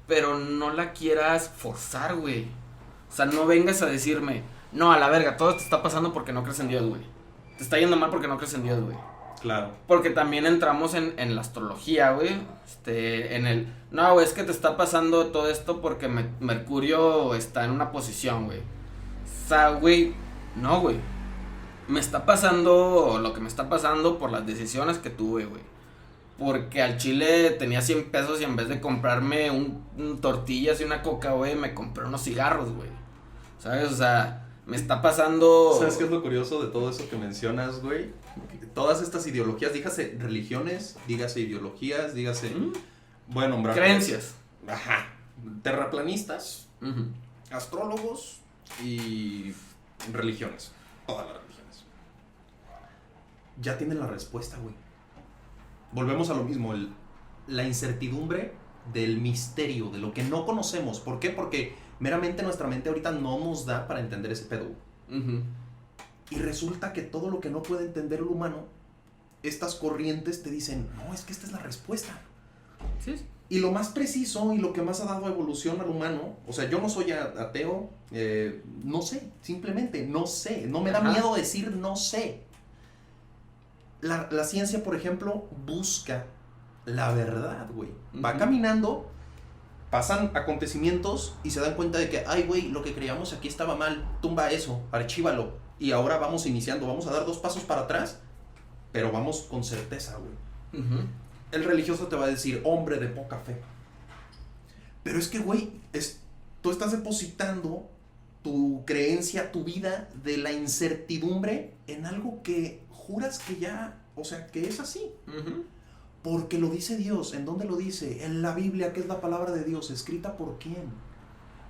Pero no la quieras forzar, güey. O sea, no vengas a decirme, no, a la verga, todo te está pasando porque no crees en Dios, güey. Te está yendo mal porque no crees en Dios, güey. Claro. Porque también entramos en la astrología, güey. No, güey, es que te está pasando todo esto porque Mercurio está en una posición, güey. O sea, güey, no, güey. Me está pasando lo que me está pasando por las decisiones que tuve, güey. Porque al chile tenía 100 pesos y en vez de comprarme un tortillas y una coca, güey, me compré unos cigarros, güey. ¿Sabes? O sea, me está pasando... ¿Sabes qué es lo curioso de todo eso que mencionas, güey? Todas estas ideologías, dígase religiones, dígase ideologías, dígase... Bueno, hombre. Creencias. Ajá. Terraplanistas, Uh-huh. astrólogos y religiones. Todas las religiones. Ya tienen la respuesta, güey. Volvemos a lo mismo, la incertidumbre del misterio, de lo que no conocemos. ¿Por qué? Porque meramente nuestra mente ahorita no nos da para entender ese pedo. Uh-huh. Y resulta que todo lo que no puede entender el humano, estas corrientes te dicen, no, es que esta es la respuesta. Sí. Y lo más preciso y lo que más ha dado evolución al humano, o sea, yo no soy ateo, no sé, simplemente no sé, no me da miedo decir no sé. La ciencia, por ejemplo, busca la verdad, güey. Va caminando, pasan acontecimientos y se dan cuenta de que, ay, güey, lo que creíamos aquí estaba mal, tumba eso, archívalo. Y ahora vamos iniciando, vamos a dar 2 pasos para atrás, pero vamos con certeza, güey. Uh-huh. El religioso te va a decir, hombre de poca fe. Pero es que, güey, tú estás depositando tu creencia, tu vida de la incertidumbre en algo que juras que ya, o sea, que es así. Uh-huh. Porque lo dice Dios. ¿En dónde lo dice? En la Biblia, que es la palabra de Dios. ¿Escrita por quién?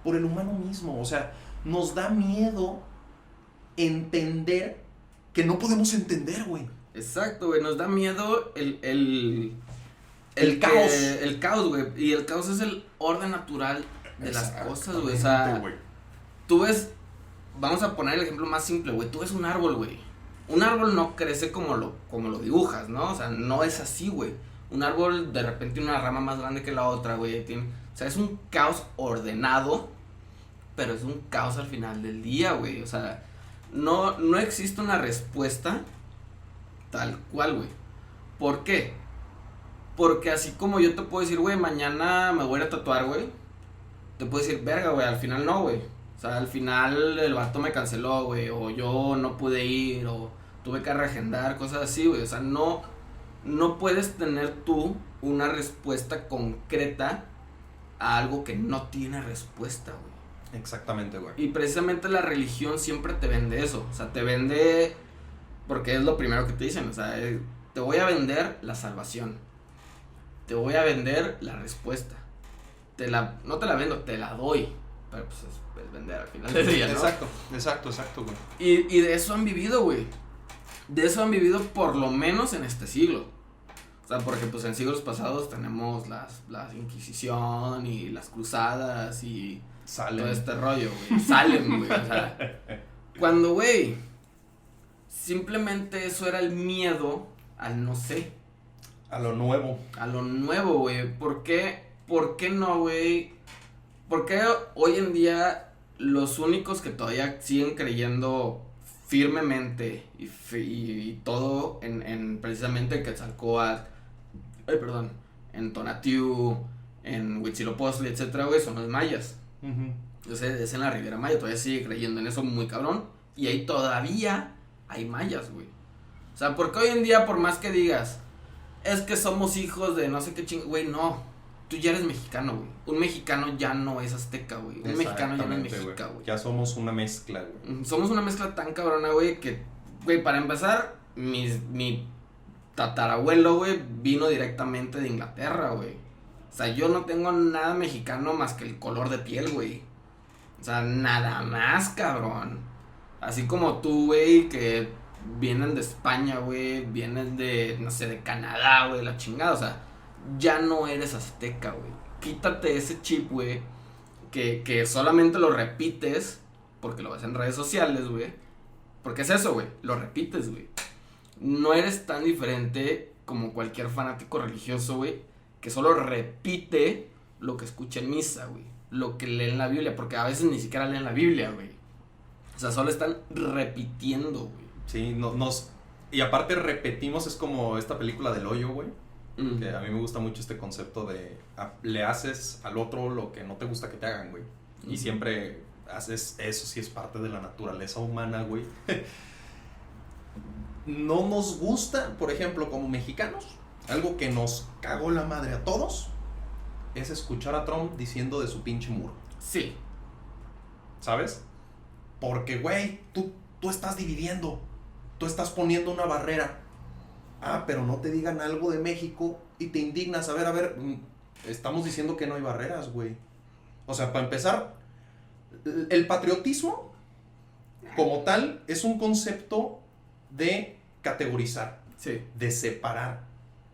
Por el humano mismo. O sea, nos da miedo entender que no podemos entender, güey. Exacto, güey. Nos da miedo el caos. El caos, güey. Y el caos es el orden natural de las cosas, güey. O sea, güey. Tú ves, vamos a poner el ejemplo más simple, güey. Tú ves un árbol, güey. Un árbol no crece como lo dibujas, ¿no? O sea, no es así, güey. Un árbol de repente tiene una rama más grande que la otra, güey. O sea, es un caos ordenado, pero es un caos al final del día, güey. O sea, no existe una respuesta tal cual, güey. ¿Por qué? Porque así como yo te puedo decir, güey, mañana me voy a ir a tatuar, güey. Te puedo decir, verga, güey, al final no, güey. O sea, al final el vato me canceló, güey. O yo no pude ir, o tuve que reagendar, cosas así, güey. O sea, no puedes tener tú una respuesta concreta a algo que no tiene respuesta, güey. Exactamente, güey. Y precisamente la religión siempre te vende eso. O sea, te vende, porque es lo primero que te dicen. O sea, te voy a vender la salvación. Te voy a vender la respuesta. No te la vendo, te la doy. Pero pues es vender al final del día, ¿no? Exacto, güey. Y de eso han vivido, güey. De eso han vivido por lo menos en este siglo. O sea, porque pues en siglos pasados tenemos la Inquisición y las cruzadas y todo este rollo, güey. Salem, güey. O sea, cuando, güey, simplemente eso era el miedo al no sé. A lo nuevo. A lo nuevo, güey. ¿Por qué no, güey? ¿Por qué hoy en día los únicos que todavía siguen creyendo firmemente y todo en precisamente Quetzalcóatl, en Tonatiuh, en Huitzilopochtli, etcétera, güey, son los mayas? Entonces es en la Riviera Maya, todavía sigue creyendo en eso muy cabrón, y ahí todavía hay mayas, güey. O sea, porque hoy en día, por más que digas, es que somos hijos de no sé qué güey, no. Tú ya eres mexicano, güey. Un mexicano ya no es azteca, güey. Un mexicano ya no es mexica, güey. Ya somos una mezcla, güey. Somos una mezcla tan cabrona, güey, que, güey, para empezar, mi tatarabuelo, güey, vino directamente de Inglaterra, güey. O sea, yo no tengo nada mexicano más que el color de piel, güey. O sea, nada más, cabrón. Así como tú, güey, que vienen de España, güey, vienen de, no sé, de Canadá, güey, la chingada, o sea, ya no eres azteca, güey. Quítate ese chip, güey, que solamente lo repites porque lo ves en redes sociales, güey. Porque es eso, güey, lo repites, güey. No eres tan diferente como cualquier fanático religioso, güey, que solo repite lo que escucha en misa, güey, lo que lee en la Biblia, porque a veces ni siquiera leen la Biblia, güey. O sea, solo están repitiendo, güey. Sí, y aparte repetimos, es como esta película del hoyo, güey. Que a mí me gusta mucho este concepto de le haces al otro lo que no te gusta que te hagan, güey. Y siempre haces eso, sí es parte de la naturaleza humana, güey. No nos gusta, por ejemplo, como mexicanos, algo que nos cagó la madre a todos, es escuchar a Trump diciendo de su pinche muro. Sí. ¿Sabes? Porque, güey, tú estás dividiendo, tú estás poniendo una barrera. Ah, pero no te digan algo de México y te indignas. A ver, estamos diciendo que no hay barreras, güey. O sea, para empezar, el patriotismo como tal es un concepto de categorizar, sí, de separar.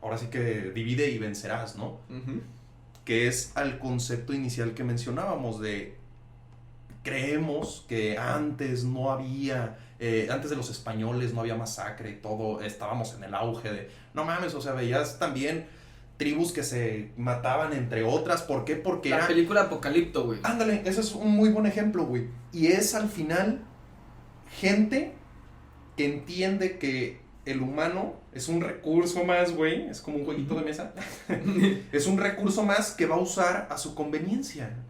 Ahora sí que divide y vencerás, ¿no? Que es al concepto inicial que mencionábamos de creemos que antes no había... antes de los españoles no había masacre y todo, estábamos en el auge de, no mames, o sea, veías también tribus que se mataban entre otras. ¿Por qué? Porque la película Apocalipto, güey. Ándale, ese es un muy buen ejemplo, güey. Y es al final gente que entiende que el humano es un recurso más, güey, es como un jueguito de mesa. Es un recurso más que va a usar a su conveniencia.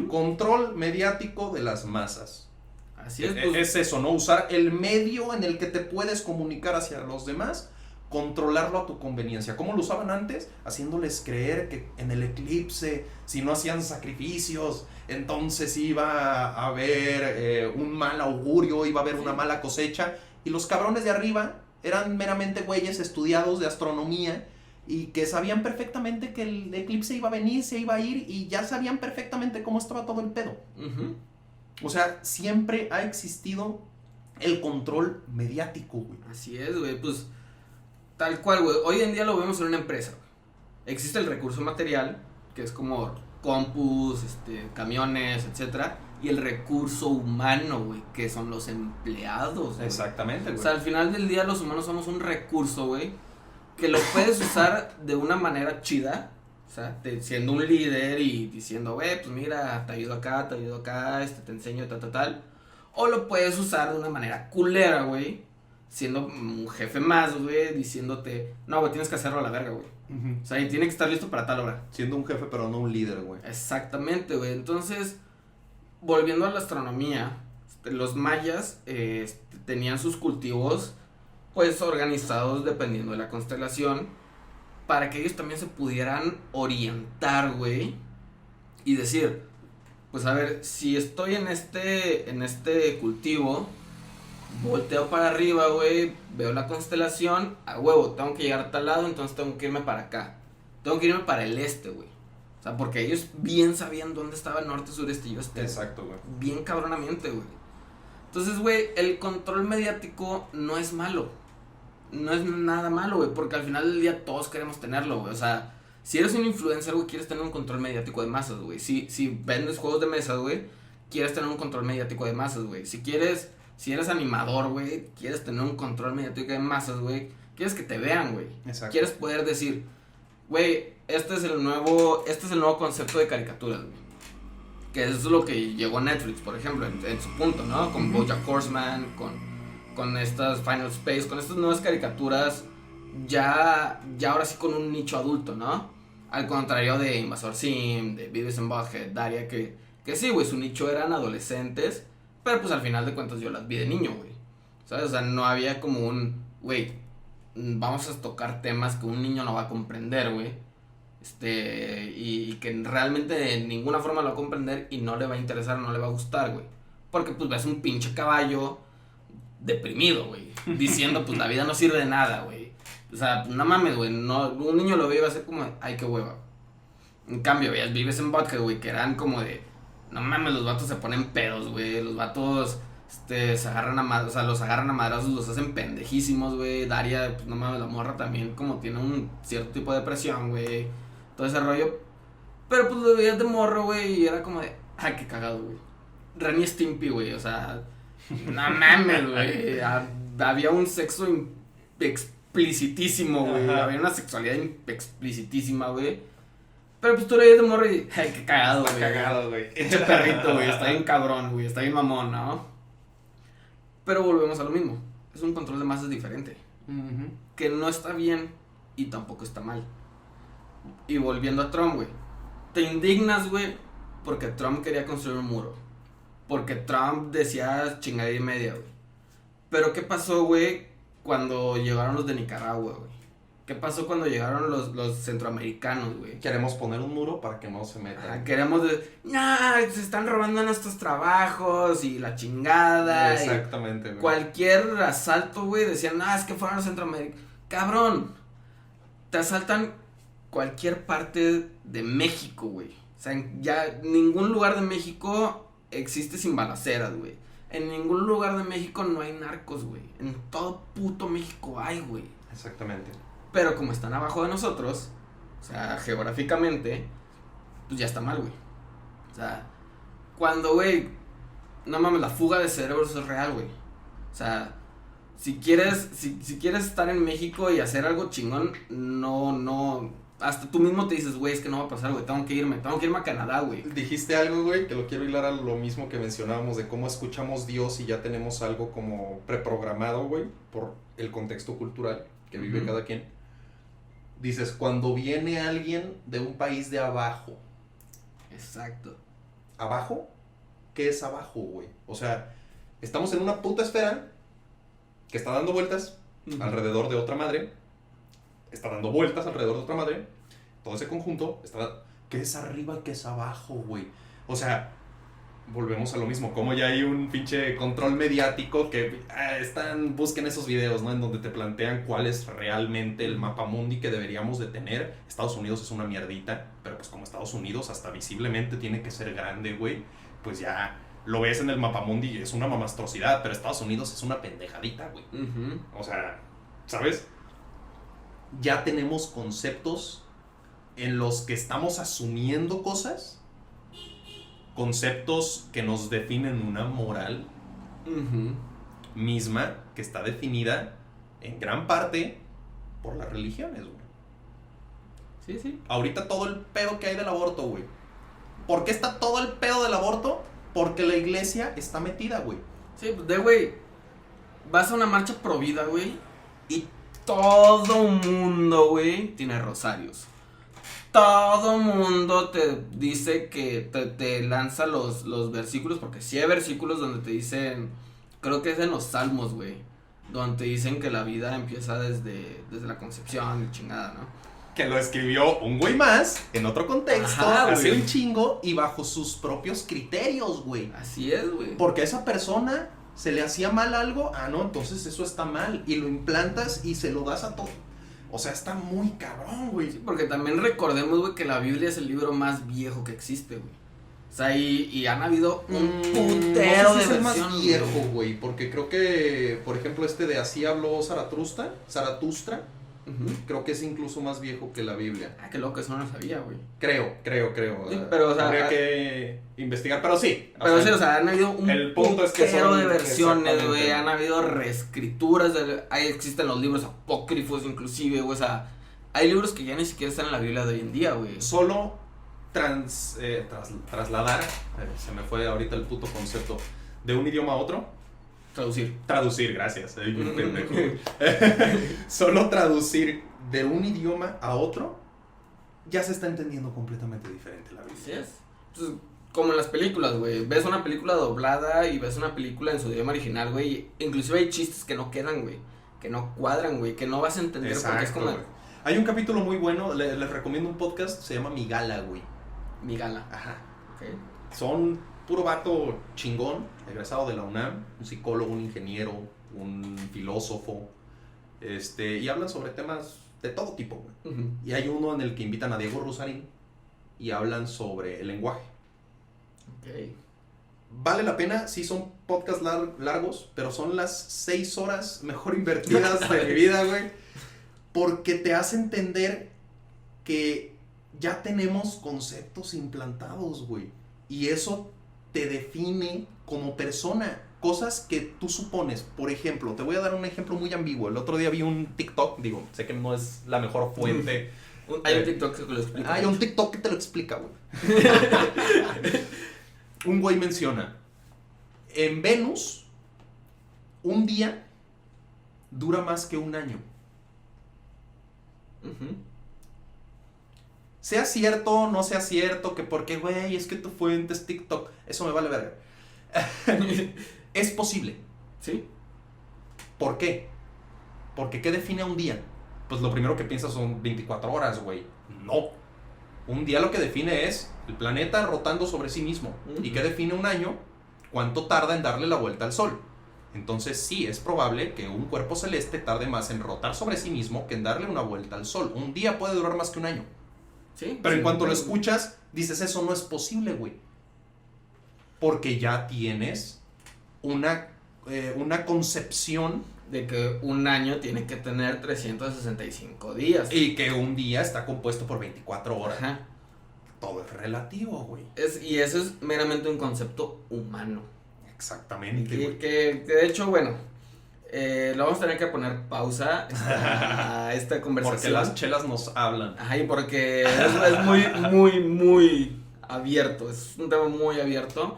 Control mediático de las masas. Así es, pues, es eso, ¿no? Usar el medio en el que te puedes comunicar hacia los demás, controlarlo a tu conveniencia. ¿Cómo lo usaban antes? Haciéndoles creer que en el eclipse, si no hacían sacrificios, entonces iba a haber un mal augurio, iba a haber una mala cosecha. Y los cabrones de arriba eran meramente güeyes estudiados de astronomía y que sabían perfectamente que el eclipse iba a venir, se iba a ir, y ya sabían perfectamente cómo estaba todo el pedo. O sea, siempre ha existido el control mediático, güey. Así es, güey, pues tal cual, güey. Hoy en día lo vemos en una empresa, güey. Existe el recurso material, que es como compus, camiones, etcétera, y el recurso humano, güey, que son los empleados, güey. Exactamente, güey. O sea, al final del día los humanos somos un recurso, güey, que lo puedes usar de una manera chida. O sea, siendo un líder y diciendo, güey, pues mira, te ayudo acá, te enseño tal. O lo puedes usar de una manera culera, güey, siendo un jefe más, güey, diciéndote, no, güey, tienes que hacerlo a la verga, güey. O sea, y tiene que estar listo para tal hora. Siendo un jefe, pero no un líder, güey. Exactamente, güey. Entonces, volviendo a la astronomía, los mayas tenían sus cultivos, pues, organizados dependiendo de la constelación, para que ellos también se pudieran orientar, güey, y decir, pues a ver, si estoy en este cultivo, volteo para arriba, güey, veo la constelación, a huevo, tengo que llegar a tal lado, entonces tengo que irme para acá, tengo que irme para el este, güey. O sea, porque ellos bien sabían dónde estaba el norte, sureste y oeste. Exacto, güey. Bien cabronamente, güey. Entonces, güey, el control mediático no es malo. No es nada malo, güey, porque al final del día todos queremos tenerlo, güey. O sea, si eres un influencer, güey, quieres tener un control mediático de masas, güey. Si vendes juegos de mesa, güey, quieres tener un control mediático de masas, güey. Si eres animador, güey, quieres tener un control mediático de masas, güey, quieres que te vean, güey. Exacto. Quieres poder decir, güey, este es el nuevo concepto de caricaturas, güey. Que eso es lo que llegó a Netflix, por ejemplo, en su punto, ¿no? Con BoJack Horseman, con estas Final Space, con estas nuevas caricaturas, ya ahora sí con un nicho adulto, ¿no? Al contrario de Invasor Sim, de Beavis and Butthead, Daria, que sí, güey, su nicho eran adolescentes, pero pues al final de cuentas yo las vi de niño, güey. ¿Sabes? O sea, no había como güey, vamos a tocar temas que un niño no va a comprender, güey. Y que realmente de ninguna forma lo va a comprender y no le va a interesar, no le va a gustar, güey. Porque pues ves un pinche caballo deprimido, güey, diciendo pues la vida no sirve de nada, güey. O sea, no mames, güey, no, un niño lo ve y va a ser como, ay, qué hueva. En cambio, veías Beavis and Butthead, güey, que eran como de, no mames, los vatos se ponen pedos, güey, los vatos se agarran los agarran a madrazos, los hacen pendejísimos, güey. Daria, pues no mames, la morra también como tiene un cierto tipo de depresión, güey. Todo ese rollo. Pero pues lo veías de morro, güey, y era como de, ay, qué cagado, güey. Ren y Stimpy, güey, o sea, no mames, güey. Había un sexo explicitísimo, güey. Había una sexualidad explicitísima, güey. Pero pues tú lo veías de morro y, ay, qué cagado, güey. Cagado, güey. Ese perrito, güey, está bien cabrón, güey, está bien mamón, ¿no? Pero volvemos a lo mismo. Es un control de masas diferente. Que no está bien y tampoco está mal. Y volviendo a Trump, güey. Te indignas, güey, porque Trump quería construir un muro. Porque Trump decía chingadera y media, güey. Pero ¿qué pasó, güey, cuando llegaron los de Nicaragua, güey? ¿Qué pasó cuando llegaron los centroamericanos, güey? Queremos poner un muro para que no se metan. Queremos se están robando nuestros trabajos y la chingada. Exactamente, güey. Cualquier asalto, güey, decían, es que fueron los centroamericanos. Cabrón, te asaltan cualquier parte de México, güey. O sea, ya ningún lugar de México existe sin balaceras, güey. En ningún lugar de México no hay narcos, güey. En todo puto México hay, güey. Exactamente. Pero como están abajo de nosotros, o sea, geográficamente, pues ya está mal, güey. O sea, cuando, güey, no mames, la fuga de cerebros es real, güey. O sea, si quieres estar en México y hacer algo chingón, no, hasta tú mismo te dices, güey, es que no va a pasar, güey, tengo que irme a Canadá, güey. Dijiste algo, güey, que lo quiero hilar a lo mismo que mencionábamos de cómo escuchamos Dios y ya tenemos algo como preprogramado, güey, por el contexto cultural que vive cada quien. Dices, cuando viene alguien de un país de abajo. Exacto. ¿Abajo? ¿Qué es abajo, güey? O sea, estamos en una puta esfera que está dando vueltas alrededor de otra madre. Está dando vueltas alrededor de otra madre. Todo ese conjunto está... ¿Qué es arriba? ¿Qué es abajo, güey? O sea, volvemos a lo mismo. Como ya hay un pinche control mediático que busquen esos videos, ¿no? En donde te plantean cuál es realmente el mapamundi que deberíamos de tener. Estados Unidos es una mierdita, pero pues como Estados Unidos hasta visiblemente tiene que ser grande, güey, pues ya lo ves en el mapamundi y es una mamastrosidad, pero Estados Unidos es una pendejadita, güey. O sea, ¿sabes? Ya tenemos conceptos en los que estamos asumiendo cosas, conceptos que nos definen una moral misma que está definida en gran parte por las religiones, güey. Sí, sí. Ahorita todo el pedo que hay del aborto, güey. ¿Por qué está todo el pedo del aborto? Porque la iglesia está metida, güey. Sí, pues güey, vas a una marcha pro vida, güey, y todo mundo, güey, tiene rosarios. Todo mundo te dice que te lanza los versículos, porque sí hay versículos donde te dicen, creo que es en los Salmos, güey, donde te dicen que la vida empieza desde la concepción, chingada, ¿no? Que lo escribió un güey más, en otro contexto, hace un chingo y bajo sus propios criterios, güey. Así es, güey. Porque a esa persona se le hacía mal algo, no, entonces eso está mal, y lo implantas y se lo das a todo. O sea, está muy cabrón, güey. Sí, porque también recordemos, güey, que la Biblia es el libro más viejo que existe, güey. O sea, y han habido un putero no sé si de es el más versiones, viejo, güey, porque creo que, por ejemplo, de Así habló Zaratustra, Creo que es incluso más viejo que la Biblia. Ah, qué loco, eso no lo sabía, güey. Creo. Sí, pero, o sea, habría que investigar, pero sí. Pero sí, o sea, han habido un punto es que son, de versiones, güey, han habido reescrituras, ahí existen los libros apócrifos inclusive, güey, o sea, hay libros que ya ni siquiera están en la Biblia de hoy en día, güey. Solo trasladar, se me fue ahorita el puto concepto, de un idioma a otro. Traducir, gracias. Pendejo. Solo traducir de un idioma a otro, ya se está entendiendo completamente diferente la Biblia. Así es. Entonces, como en las películas, güey, ves una película doblada y ves una película en su idioma original, güey, inclusive hay chistes que no quedan, güey, que no cuadran, güey, que no vas a entender. Exacto, porque es como... Güey. Hay un capítulo muy bueno, les recomiendo un podcast, se llama Mi Gala, güey. Mi Gala. Ajá. Okay. Son puro vato chingón, egresado de la UNAM, un psicólogo, un ingeniero, un filósofo, y hablan sobre temas de todo tipo, güey. Y hay uno en el que invitan a Diego Rusarín y hablan sobre el lenguaje. Okay. Vale la pena, sí son podcasts largos, pero son las 6 horas mejor invertidas de mi vida, güey. Porque te hace entender que ya tenemos conceptos implantados, güey. Y eso te define como persona. Cosas que tú supones. Por ejemplo, te voy a dar un ejemplo muy ambiguo. El otro día vi un TikTok, digo, sé que no es la mejor fuente. Hay un TikTok que lo explica. Hay un TikTok que te lo explica, güey. Un güey menciona, en Venus, un día dura más que un año. Sea cierto, no sea cierto, que porque, güey, es que tu fuente es TikTok, eso me vale verga. Es posible. ¿Sí? ¿Por qué? Porque ¿qué define un día? Pues lo primero que piensas son 24 horas, güey. No. Un día lo que define es el planeta rotando sobre sí mismo. ¿Y qué define un año? ¿Cuánto tarda en darle la vuelta al Sol? Entonces sí, es probable que un cuerpo celeste tarde más en rotar sobre sí mismo que en darle una vuelta al Sol. Un día puede durar más que un año. Sí. Pero sí, en cuanto lo escuchas, dices, eso no es posible, güey. Porque ya tienes una concepción de que un año tiene que tener 365 días. Y que un día está compuesto por 24 horas. Ajá. Todo es relativo, güey. Y eso es meramente un concepto humano. Exactamente, Que, güey. que de hecho, bueno, le vamos a tener que poner pausa a esta conversación. Porque las chelas nos hablan. Ajá, y porque es muy, muy, muy abierto. Es un tema muy abierto.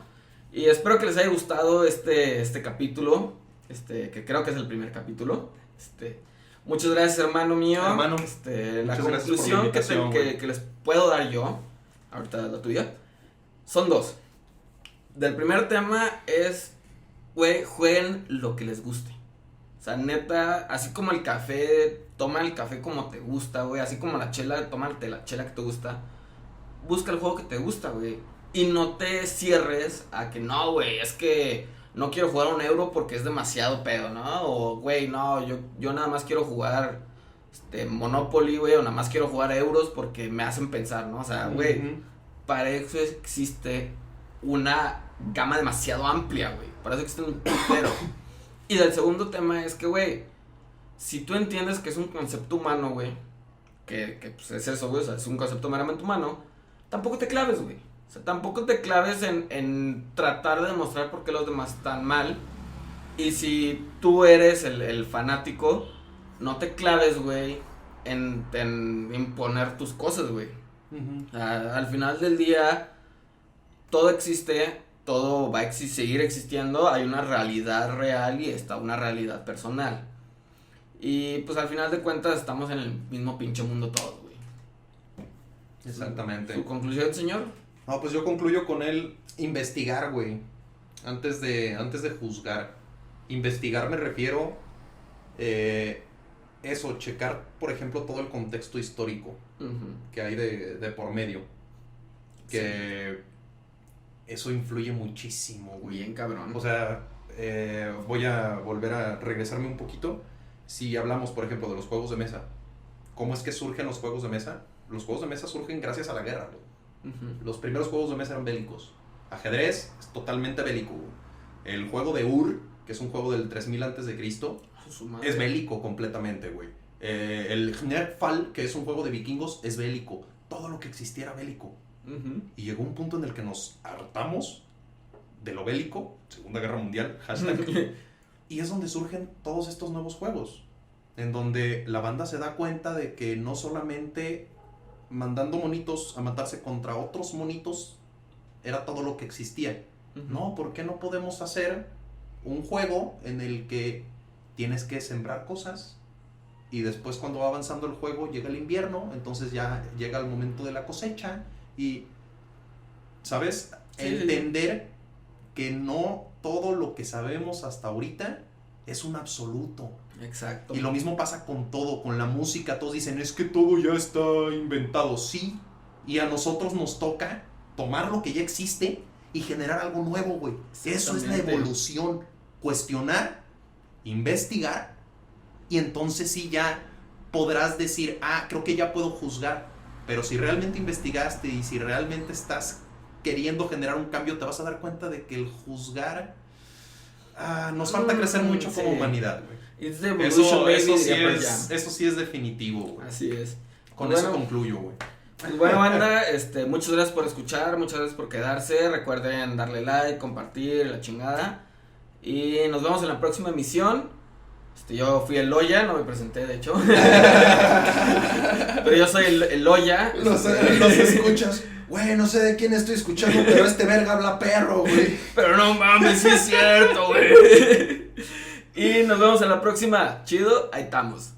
Y espero que les haya gustado este capítulo. Que creo que es el primer capítulo. Muchas gracias, hermano mío. Hermano, la conclusión que les puedo dar yo, ahorita la tuya, son dos. Del primer tema es, güey, jueguen lo que les guste. O sea, neta, así como el café, toma el café como te gusta, güey. Así como la chela, tómate la chela que te gusta. Busca el juego que te gusta, güey. Y no te cierres a que no, güey, es que no quiero jugar un euro porque es demasiado pedo, ¿no? O, güey, no, yo nada más quiero jugar Monopoly, güey, o nada más quiero jugar euros porque me hacen pensar, ¿no? O sea, güey, para eso existe una gama demasiado amplia, güey. Para eso existe un putero. Y del segundo tema es que, güey, si tú entiendes que es un concepto humano, güey, que pues es eso, güey, o sea, es un concepto meramente humano, tampoco te claves, güey. O sea, tampoco te claves en tratar de demostrar por qué los demás están mal. Y si tú eres el fanático, no te claves, güey, en imponer tus cosas, güey. Al final del día, todo existe, todo va a seguir existiendo. Hay una realidad real y está una realidad personal. Y pues al final de cuentas estamos en el mismo pinche mundo todos, güey. Exactamente. ¿Su conclusión, señor? No, pues yo concluyo con el investigar, güey. Antes de juzgar. Investigar me refiero eso, checar, por ejemplo, todo el contexto histórico que hay de por medio. Que eso influye muchísimo, güey. Bien cabrón. O sea, voy a volver a regresarme un poquito. Si hablamos, por ejemplo, de los juegos de mesa. ¿Cómo es que surgen los juegos de mesa? Los juegos de mesa surgen gracias a la guerra, güey. Los primeros juegos de mesa eran bélicos. Ajedrez es totalmente bélico, güey. El juego de Ur, que es un juego del 3000 a.C., es bélico completamente, güey. El Knefall, que es un juego de vikingos, es bélico. Todo lo que existiera bélico. Y llegó un punto en el que nos hartamos de lo bélico, Segunda Guerra Mundial, hashtag. Y es donde surgen todos estos nuevos juegos. En donde la banda se da cuenta de que no solamente mandando monitos a matarse contra otros monitos era todo lo que existía. No, ¿por qué no podemos hacer un juego en el que tienes que sembrar cosas y después cuando va avanzando el juego llega el invierno, entonces ya llega el momento de la cosecha y, ¿sabes? Sí. Entender que no todo lo que sabemos hasta ahorita es un absoluto. Exacto. Y lo mismo pasa con todo, con la música. Todos dicen, es que todo ya está inventado. Sí, y a nosotros nos toca tomar lo que ya existe y generar algo nuevo, güey. Eso es la evolución. Cuestionar, investigar, y entonces sí ya podrás decir, creo que ya puedo juzgar. Pero si realmente investigaste y si realmente estás queriendo generar un cambio, te vas a dar cuenta de que el juzgar nos falta crecer mucho como humanidad, güey. Eso sí es definitivo, güey. Así es. Con eso concluyo, güey. Pues bueno, banda, muchas gracias por escuchar, muchas gracias por quedarse. Recuerden darle like, compartir, la chingada. Y nos vemos en la próxima emisión. Yo fui el Loya, no me presenté de hecho. Pero yo soy el Loya. Los escuchas. Güey, no sé de quién estoy escuchando, pero este verga habla perro, güey. Pero no mames, sí es cierto, güey. Y nos vemos en la próxima. Chido, ahí estamos.